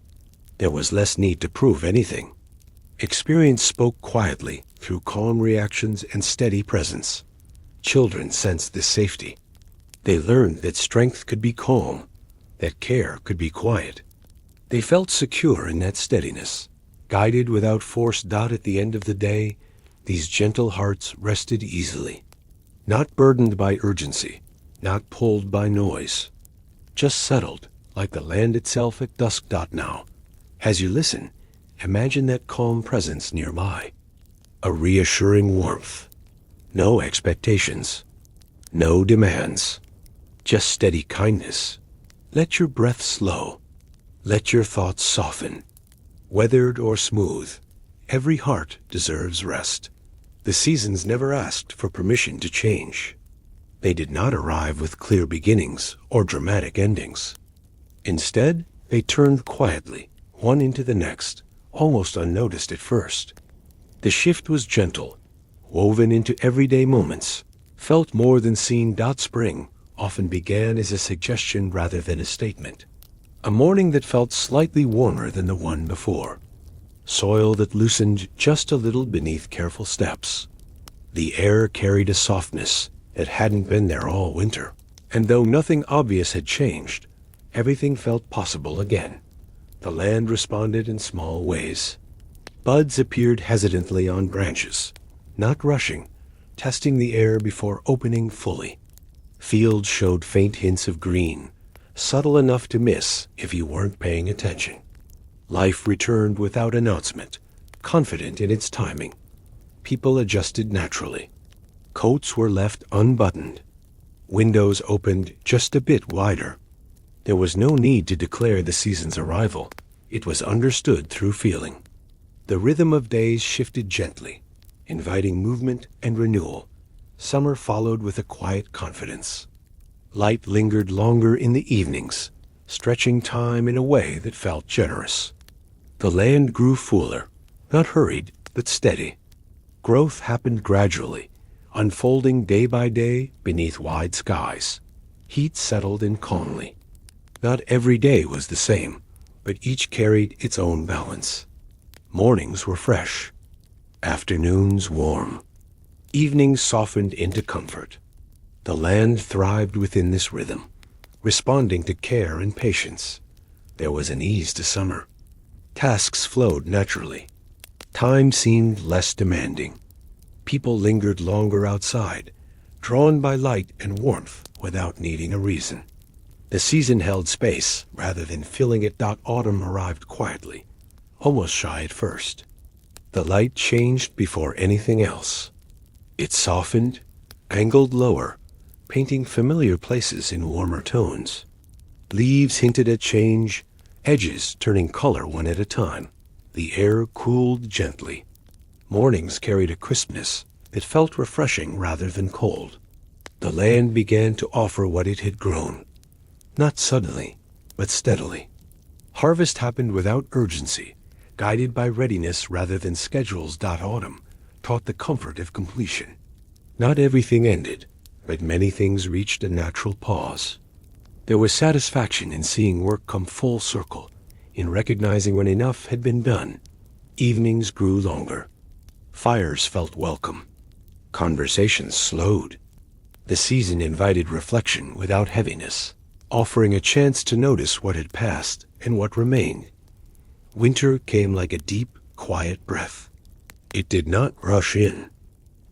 Speaker 1: There was less need to prove anything. Experience spoke quietly through calm reactions and steady presence. Children sensed this safety. They learned that strength could be calm, that care could be quiet. They felt secure in that steadiness, guided without force. At the end of the day, these gentle hearts rested easily, not burdened by urgency, not pulled by noise, just settled like the land itself at dusk. Now, as you listen, imagine that calm presence nearby, a reassuring warmth, no expectations, no demands, just steady kindness. Let your breath slow, let your thoughts soften. Weathered or smooth, every heart deserves rest. The seasons never asked for permission to change. They did not arrive with clear beginnings or dramatic endings. Instead, they turned quietly, one into the next, almost unnoticed at first. The shift was gentle, woven into everyday moments, felt more than seen. Spring often began as a suggestion rather than a statement. A morning that felt slightly warmer than the one before. Soil that loosened just a little beneath careful steps. The air carried a softness that hadn't been there all winter. And though nothing obvious had changed, everything felt possible again. The land responded in small ways. Buds appeared hesitantly on branches, not rushing, testing the air before opening fully. Fields showed faint hints of green, subtle enough to miss if you weren't paying attention. Life returned without announcement, confident in its timing. People adjusted naturally. Coats were left unbuttoned. Windows opened just a bit wider. There was no need to declare the season's arrival. It was understood through feeling. The rhythm of days shifted gently, inviting movement and renewal. Summer followed with a quiet confidence. Light lingered longer in the evenings, stretching time in a way that felt generous. The land grew fuller, not hurried, but steady. Growth happened gradually, unfolding day by day beneath wide skies. Heat settled in calmly. Not every day was the same, but each carried its own balance. Mornings were fresh, afternoons warm. Evenings softened into comfort. The land thrived within this rhythm, responding to care and patience. There was an ease to summer. Tasks flowed naturally. Time seemed less demanding. People lingered longer outside, drawn by light and warmth without needing a reason. The season held space rather than filling it. Autumn arrived quietly, almost shy at first. The light changed before anything else. It softened, angled lower, painting familiar places in warmer tones. Leaves hinted at change, edges turning color one at a time. The air cooled gently. Mornings carried a crispness that felt refreshing rather than cold. The land began to offer what it had grown, not suddenly, but steadily. Harvest happened without urgency, guided by readiness rather than schedules. Autumn taught the comfort of completion. Not everything ended, but many things reached a natural pause. There was satisfaction in seeing work come full circle, in recognizing when enough had been done. Evenings grew longer. Fires felt welcome. Conversations slowed. The season invited reflection without heaviness, offering a chance to notice what had passed and what remained. Winter came like a deep, quiet breath. It did not rush in.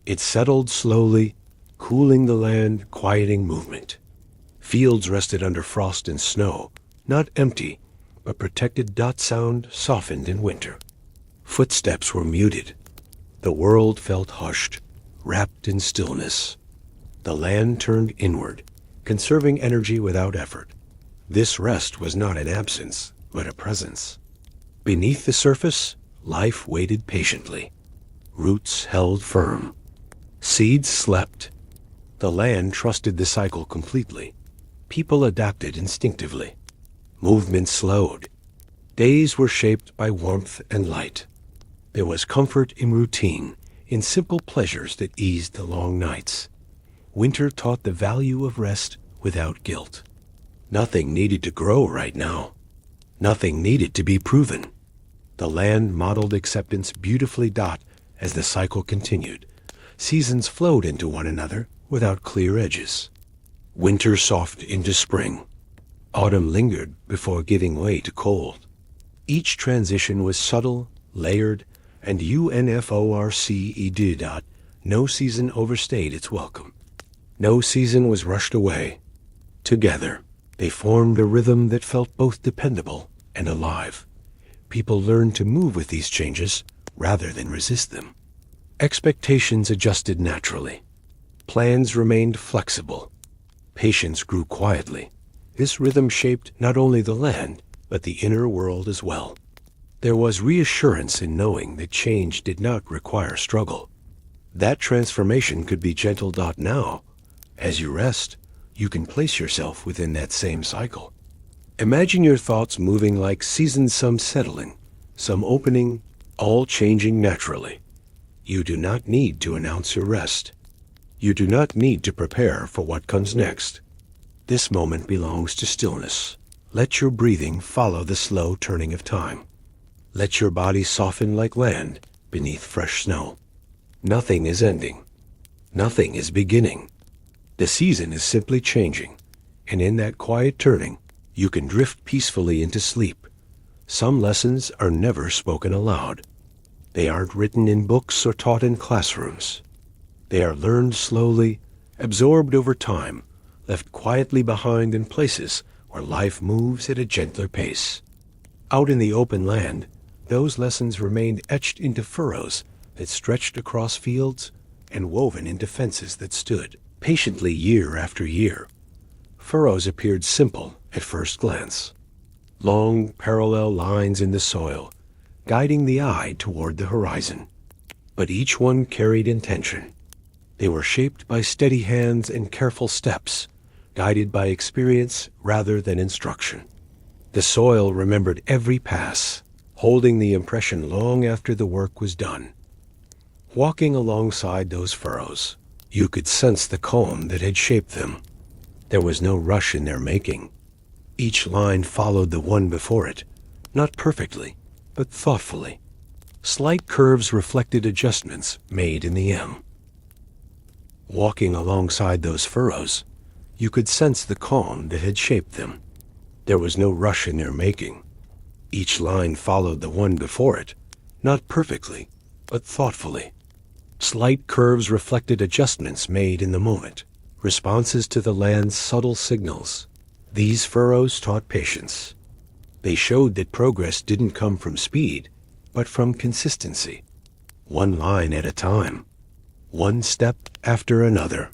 Speaker 1: It settled slowly, cooling the land, quieting movement. Fields rested under frost and snow, not empty, but protected. Sound softened in winter. Footsteps were muted. The world felt hushed, wrapped in stillness. The land turned inward, conserving energy without effort. This rest was not an absence, but a presence. Beneath the surface, life waited patiently. Roots held firm. Seeds slept. The land trusted the cycle completely. People adapted instinctively. Movement slowed. Days were shaped by warmth and light. There was comfort in routine, in simple pleasures that eased the long nights. Winter taught the value of rest without guilt. Nothing needed to grow right now. Nothing needed to be proven. The land modeled acceptance beautifully. As the cycle continued, seasons flowed into one another without clear edges. Winter softened into spring. Autumn lingered before giving way to cold. Each transition was subtle, layered, and uniforced. No season overstayed its welcome. No season was rushed away. Together, they formed a rhythm that felt both dependable and alive. People learned to move with these changes rather than resist them. Expectations adjusted naturally. Plans remained flexible. Patience grew quietly. This rhythm shaped not only the land, but the inner world as well. There was reassurance in knowing that change did not require struggle. That transformation could be gentle. Now, as you rest, you can place yourself within that same cycle. Imagine your thoughts moving like seasons, some settling, some opening, all changing naturally. You do not need to announce your rest. You do not need to prepare for what comes next. This moment belongs to stillness. Let your breathing follow the slow turning of time. Let your body soften like land beneath fresh snow. Nothing is ending. Nothing is beginning. The season is simply changing, and in that quiet turning, you can drift peacefully into sleep. Some lessons are never spoken aloud. They aren't written in books or taught in classrooms. They are learned slowly, absorbed over time, left quietly behind in places where life moves at a gentler pace. Out in the open land, those lessons remained etched into furrows that stretched across fields and woven into fences that stood patiently year after year. Furrows appeared simple at first glance. Long, parallel lines in the soil, guiding the eye toward the horizon. But each one carried intention. They were shaped by steady hands and careful steps, guided by experience rather than instruction. The soil remembered every pass, holding the impression long after the work was done. Walking alongside those furrows, you could sense the calm that had shaped them. There was no rush in their making. Each line followed the one before it, not perfectly, but thoughtfully. Slight curves reflected adjustments made in the M. Walking alongside those furrows, you could sense the calm that had shaped them. There was no rush in their making. Each line followed the one before it, not perfectly, but thoughtfully. Slight curves reflected adjustments made in the moment, responses to the land's subtle signals. These furrows taught patience. They showed that progress didn't come from speed, but from consistency. One line at a time, one step after another.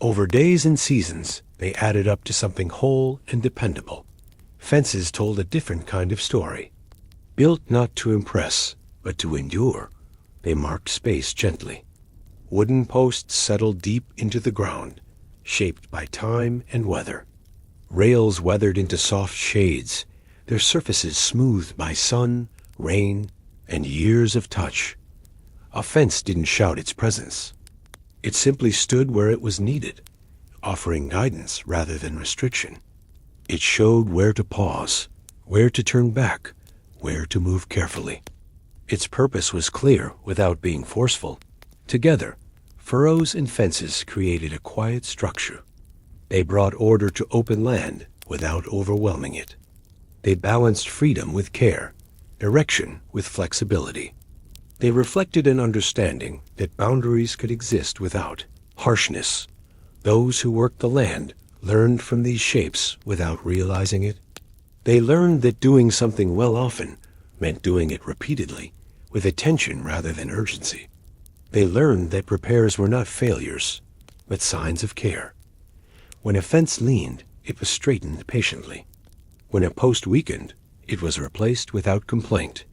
Speaker 1: Over days and seasons, they added up to something whole and dependable. Fences told a different kind of story. Built not to impress, but to endure, they marked space gently. Wooden posts settled deep into the ground, shaped by time and weather. Rails weathered into soft shades, their surfaces smoothed by sun, rain, and years of touch. A fence didn't shout its presence. It simply stood where it was needed, offering guidance rather than restriction. It showed where to pause, where to turn back, where to move carefully. Its purpose was clear without being forceful. Together, furrows and fences created a quiet structure. They brought order to open land without overwhelming it. They balanced freedom with care, direction with flexibility. They reflected an understanding that boundaries could exist without harshness. Those who worked the land learned from these shapes without realizing it. They learned that doing something well often meant doing it repeatedly, with attention rather than urgency. They learned that repairs were not failures, but signs of care. When a fence leaned, it was straightened patiently. When a post weakened, it was replaced without complaint.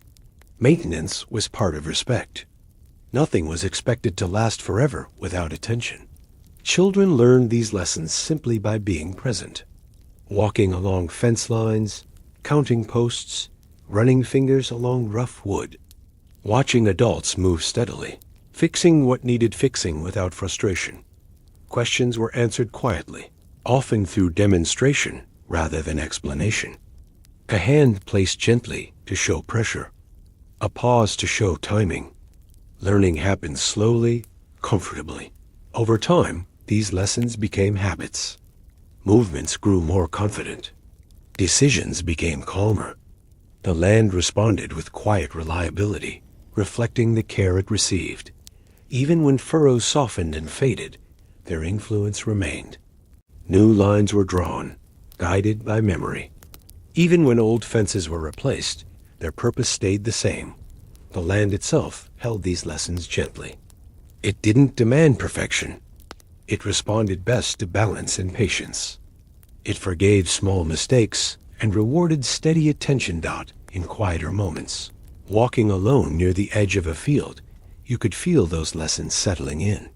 Speaker 1: Maintenance was part of respect. Nothing was expected to last forever without attention. Children learned these lessons simply by being present. Walking along fence lines, counting posts, running fingers along rough wood. Watching adults move steadily, fixing what needed fixing without frustration. Questions were answered quietly, often through demonstration rather than explanation. A hand placed gently to show pressure. A pause to show timing. Learning happened slowly, comfortably. Over time, these lessons became habits. Movements grew more confident. Decisions became calmer. The land responded with quiet reliability, reflecting the care it received. Even when furrows softened and faded, their influence remained. New lines were drawn, guided by memory. Even when old fences were replaced, their purpose stayed the same. The land itself held these lessons gently. It didn't demand perfection. It responded best to balance and patience. It forgave small mistakes and rewarded steady attention in quieter moments. Walking alone near the edge of a field, you could feel those lessons settling in.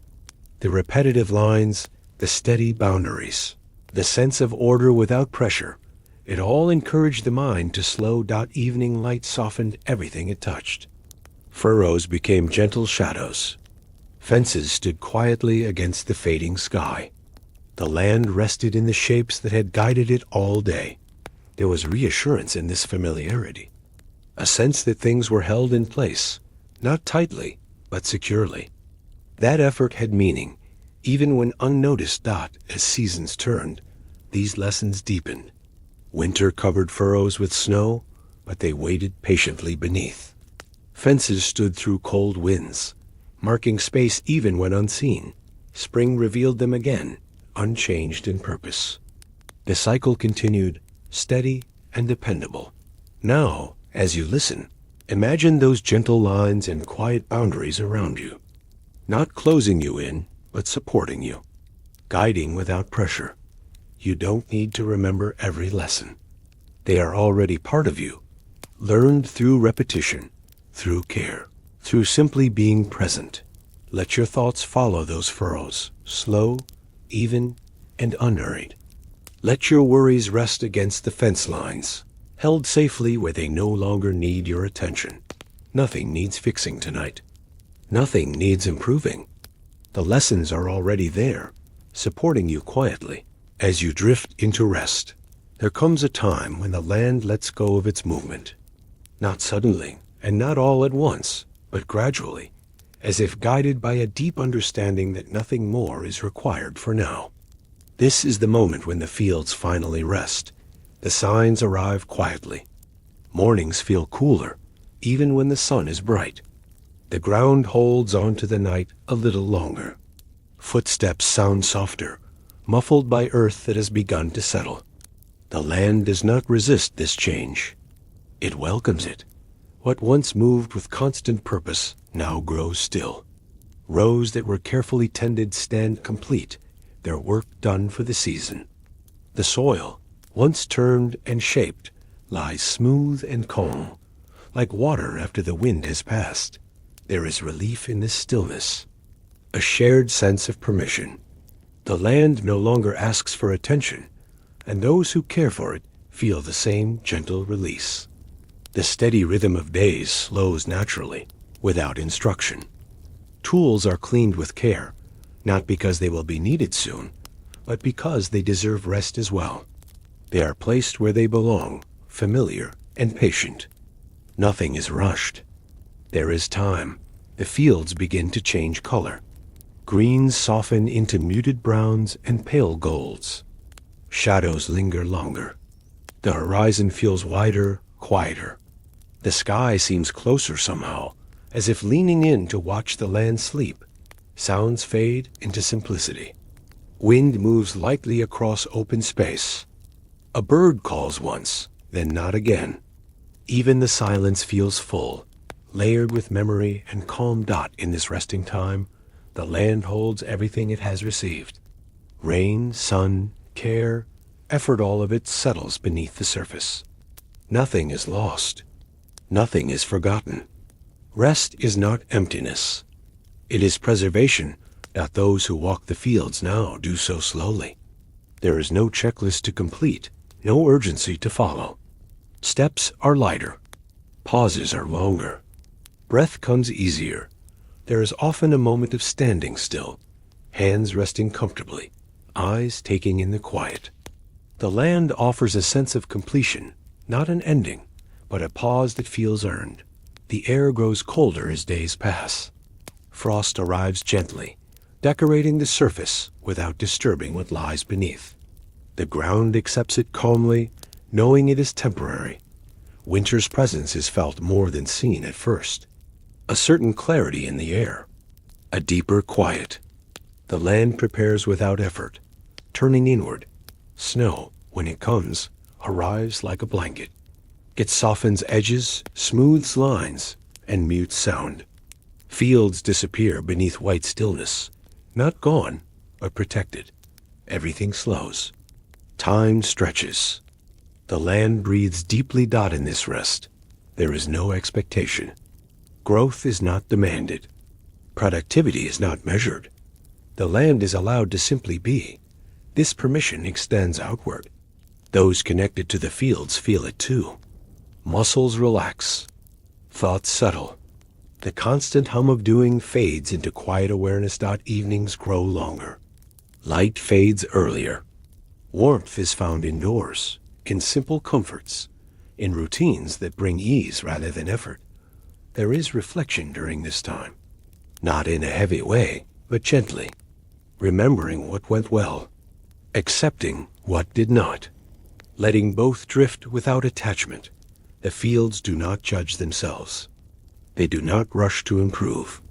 Speaker 1: The repetitive lines, the steady boundaries, the sense of order without pressure, it all encouraged the mind to slow. Evening light softened everything it touched. Furrows became gentle shadows. Fences stood quietly against the fading sky. The land rested in the shapes that had guided it all day. There was reassurance in this familiarity, a sense that things were held in place, not tightly, but securely. That effort had meaning, even when unnoticed. As seasons turned, these lessons deepened. Winter covered furrows with snow, but they waited patiently beneath. Fences stood through cold winds, marking space even when unseen. Spring revealed them again, unchanged in purpose. The cycle continued, steady and dependable. Now, as you listen, imagine those gentle lines and quiet boundaries around you, not closing you in, but supporting you, guiding without pressure. You don't need to remember every lesson. They are already part of you, learned through repetition, through care, through simply being present. Let your thoughts follow those furrows, slow, even, and unhurried. Let your worries rest against the fence lines, held safely where they no longer need your attention. Nothing needs fixing tonight. Nothing needs improving. The lessons are already there, supporting you quietly. As you drift into rest, there comes a time when the land lets go of its movement. Not suddenly, and not all at once, but gradually. as if guided by a deep understanding that nothing more is required for now. This is the moment when the fields finally rest. The signs arrive quietly. Mornings feel cooler, even when the sun is bright. The ground holds on to the night a little longer. Footsteps sound softer, muffled by earth that has begun to settle. The land does not resist this change. It welcomes it. What once moved with constant purpose now grows still. Rows that were carefully tended stand complete, their work done for the season. The soil, once turned and shaped, lies smooth and calm, like water after the wind has passed. There is relief in this stillness, a shared sense of permission. The land no longer asks for attention, and those who care for it feel the same gentle release. The steady rhythm of days slows naturally, without instruction. Tools are cleaned with care, not because they will be needed soon, but because they deserve rest as well. They are placed where they belong, familiar and patient. Nothing is rushed. There is time. The fields begin to change color. Greens soften into muted browns and pale golds. Shadows linger longer. The horizon feels wider, quieter. The sky seems closer somehow, as if leaning in to watch the land sleep. Sounds fade into simplicity. Wind moves lightly across open space. A bird calls once, then not again. Even the silence feels full, layered with memory and calm. In this resting time, the land holds everything it has received. Rain, sun, care, effort, all of it settles beneath the surface. Nothing is lost. Nothing is forgotten. Rest is not emptiness. It is preservation, that those who walk the fields now do so slowly. There is no checklist to complete, no urgency to follow. Steps are lighter. Pauses are longer. Breath comes easier. There is often a moment of standing still, hands resting comfortably, eyes taking in the quiet. The land offers a sense of completion, not an ending, but a pause that feels earned. The air grows colder as days pass. Frost arrives gently, decorating the surface without disturbing what lies beneath. The ground accepts it calmly, knowing it is temporary. Winter's presence is felt more than seen at first. A certain clarity in the air, a deeper quiet. The land prepares without effort, turning inward. Snow, when it comes, arrives like a blanket. It softens edges, smooths lines, and mutes sound. Fields disappear beneath white stillness, not gone, but protected. Everything slows. Time stretches. The land breathes deeply. In this rest, there is no expectation. Growth is not demanded. Productivity is not measured. The land is allowed to simply be. This permission extends outward. Those connected to the fields feel it too. Muscles relax. Thoughts settle. The constant hum of doing fades into quiet awareness. Evenings grow longer. Light fades earlier. Warmth is found indoors, in simple comforts, in routines that bring ease rather than effort. There is reflection during this time, not in a heavy way, but gently, remembering what went well, accepting what did not, letting both drift without attachment. The fields do not judge themselves. They do not rush to improve.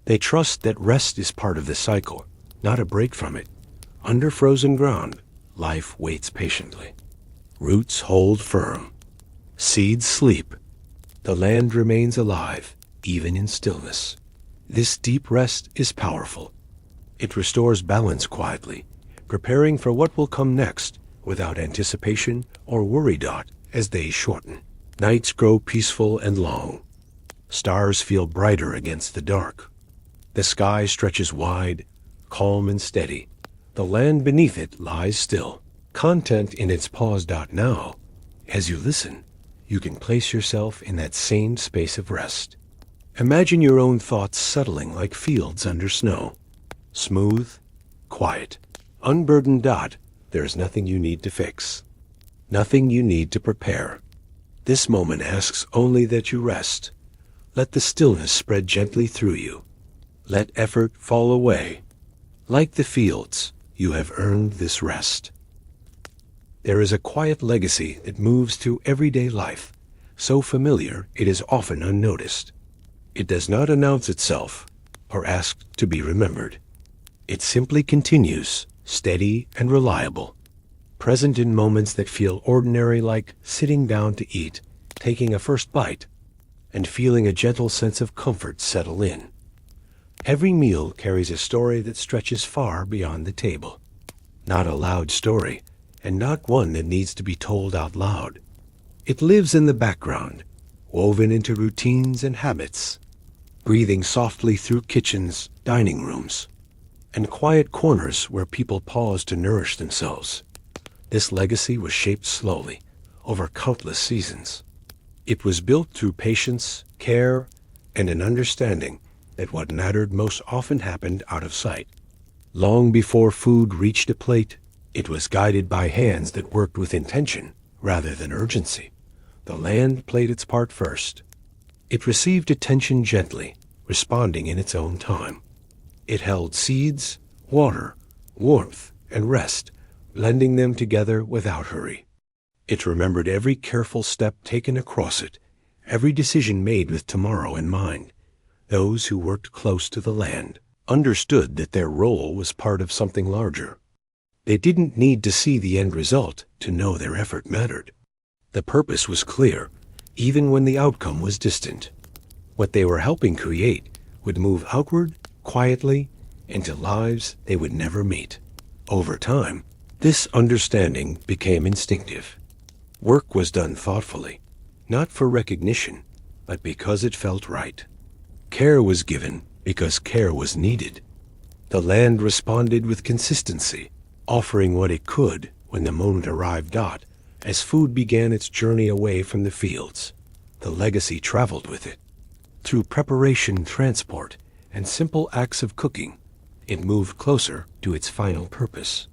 Speaker 1: They trust that rest is part of the cycle, not a break from it. Under frozen ground, life waits patiently. Roots hold firm. Seeds sleep. The land remains alive, even in stillness. This deep rest is powerful. It restores balance quietly, preparing for what will come next without anticipation or worry. As days shorten, nights grow peaceful and long. Stars feel brighter against the dark. The sky stretches wide, calm and steady. The land beneath it lies still, content in its pause. Now, as you listen, you can place yourself in that same space of rest. Imagine your own thoughts settling like fields under snow. Smooth, quiet, unburdened. There is nothing you need to fix, nothing you need to prepare. This moment asks only that you rest. Let the stillness spread gently through you. Let effort fall away. Like the fields, you have earned this rest. There is a quiet legacy that moves through everyday life, so familiar it is often unnoticed. It does not announce itself or ask to be remembered. It simply continues, steady and reliable, present in moments that feel ordinary, like sitting down to eat, taking a first bite, and feeling a gentle sense of comfort settle in. Every meal carries a story that stretches far beyond the table. Not a loud story, and not one that needs to be told out loud. It lives in the background, woven into routines and habits, breathing softly through kitchens, dining rooms, and quiet corners where people pause to nourish themselves. This legacy was shaped slowly, over countless seasons. It was built through patience, care, and an understanding that what mattered most often happened out of sight. Long before food reached a plate, it was guided by hands that worked with intention rather than urgency. The land played its part first. It received attention gently, responding in its own time. It held seeds, water, warmth, and rest, blending them together without hurry. It remembered every careful step taken across it, every decision made with tomorrow in mind. Those who worked close to the land understood that their role was part of something larger. They didn't need to see the end result to know their effort mattered. The purpose was clear, even when the outcome was distant. What they were helping create would move outward, quietly, into lives they would never meet. Over time, this understanding became instinctive. Work was done thoughtfully, not for recognition, but because it felt right. Care was given because care was needed. The land responded with consistency, offering what it could when the moment arrived. As food began its journey away from the fields, the legacy traveled with it. Through preparation, transport, and simple acts of cooking, it moved closer to its final purpose.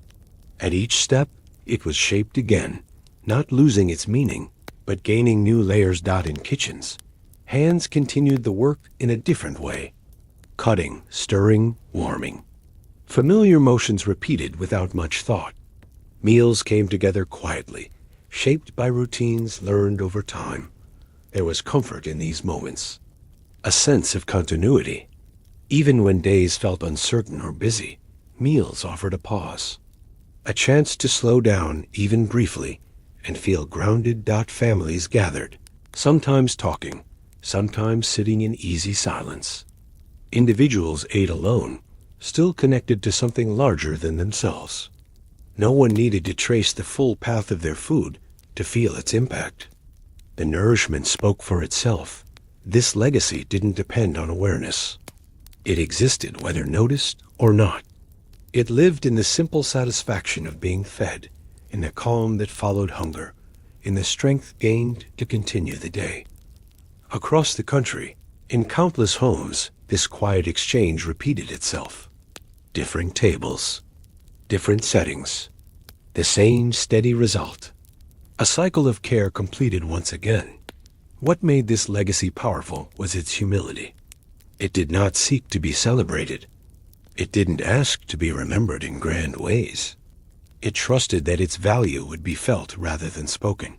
Speaker 1: At each step, it was shaped again, not losing its meaning, but gaining new layers. In kitchens, hands continued the work in a different way. Cutting, stirring, warming. Familiar motions repeated without much thought. Meals came together quietly, shaped by routines learned over time. There was comfort in these moments, a sense of continuity. Even when days felt uncertain or busy, meals offered a pause, a chance to slow down even briefly and feel grounded. Families gathered, sometimes talking, sometimes sitting in easy silence. Individuals ate alone, still connected to something larger than themselves. No one needed to trace the full path of their food to feel its impact. The nourishment spoke for itself. This legacy didn't depend on awareness. It existed whether noticed or not. It lived in the simple satisfaction of being fed, in the calm that followed hunger, in the strength gained to continue the day. Across the country, in countless homes, this quiet exchange repeated itself. Different tables, different settings, the same steady result. A cycle of care completed once again. What made this legacy powerful was its humility. It did not seek to be celebrated. It didn't ask to be remembered in grand ways. It trusted that its value would be felt rather than spoken.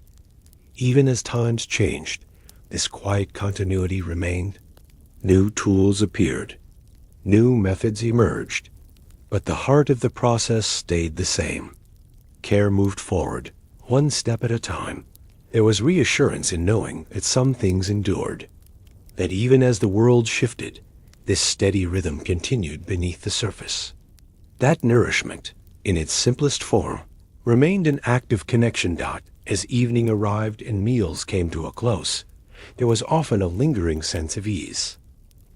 Speaker 1: Even as times changed, this quiet continuity remained. New tools appeared. New methods emerged. But the heart of the process stayed the same. Care moved forward, one step at a time. There was reassurance in knowing that some things endured, that even as the world shifted, this steady rhythm continued beneath the surface. That nourishment, in its simplest form, remained an active connection. As evening arrived and meals came to a close, there was often a lingering sense of ease.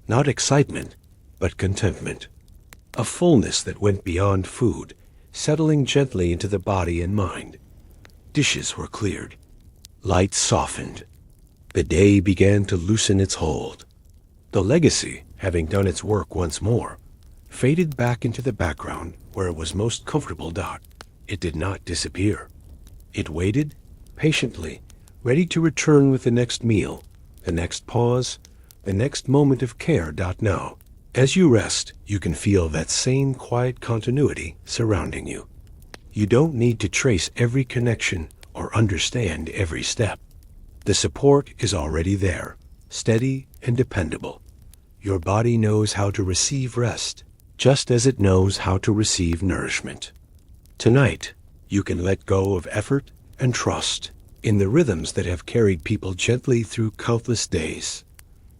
Speaker 1: Not excitement, but contentment. A fullness that went beyond food, settling gently into the body and mind. Dishes were cleared. Lights softened. The day began to loosen its hold. The legacy, having done its work once more, faded back into the background where it was most comfortable. It did not disappear. It waited, patiently, ready to return with the next meal, the next pause, the next moment of care. Now, As you rest, you can feel that same quiet continuity surrounding you. You don't need to trace every connection or understand every step. The support is already there, steady and dependable. Your body knows how to receive rest, just as it knows how to receive nourishment. Tonight, you can let go of effort and trust in the rhythms that have carried people gently through countless days.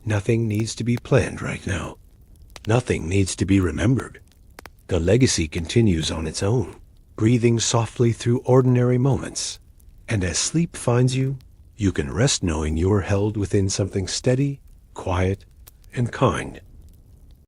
Speaker 1: Nothing needs to be planned right now. Nothing needs to be remembered. The legacy continues on its own, breathing softly through ordinary moments. And as sleep finds you, you can rest knowing you are held within something steady, quiet, and kind.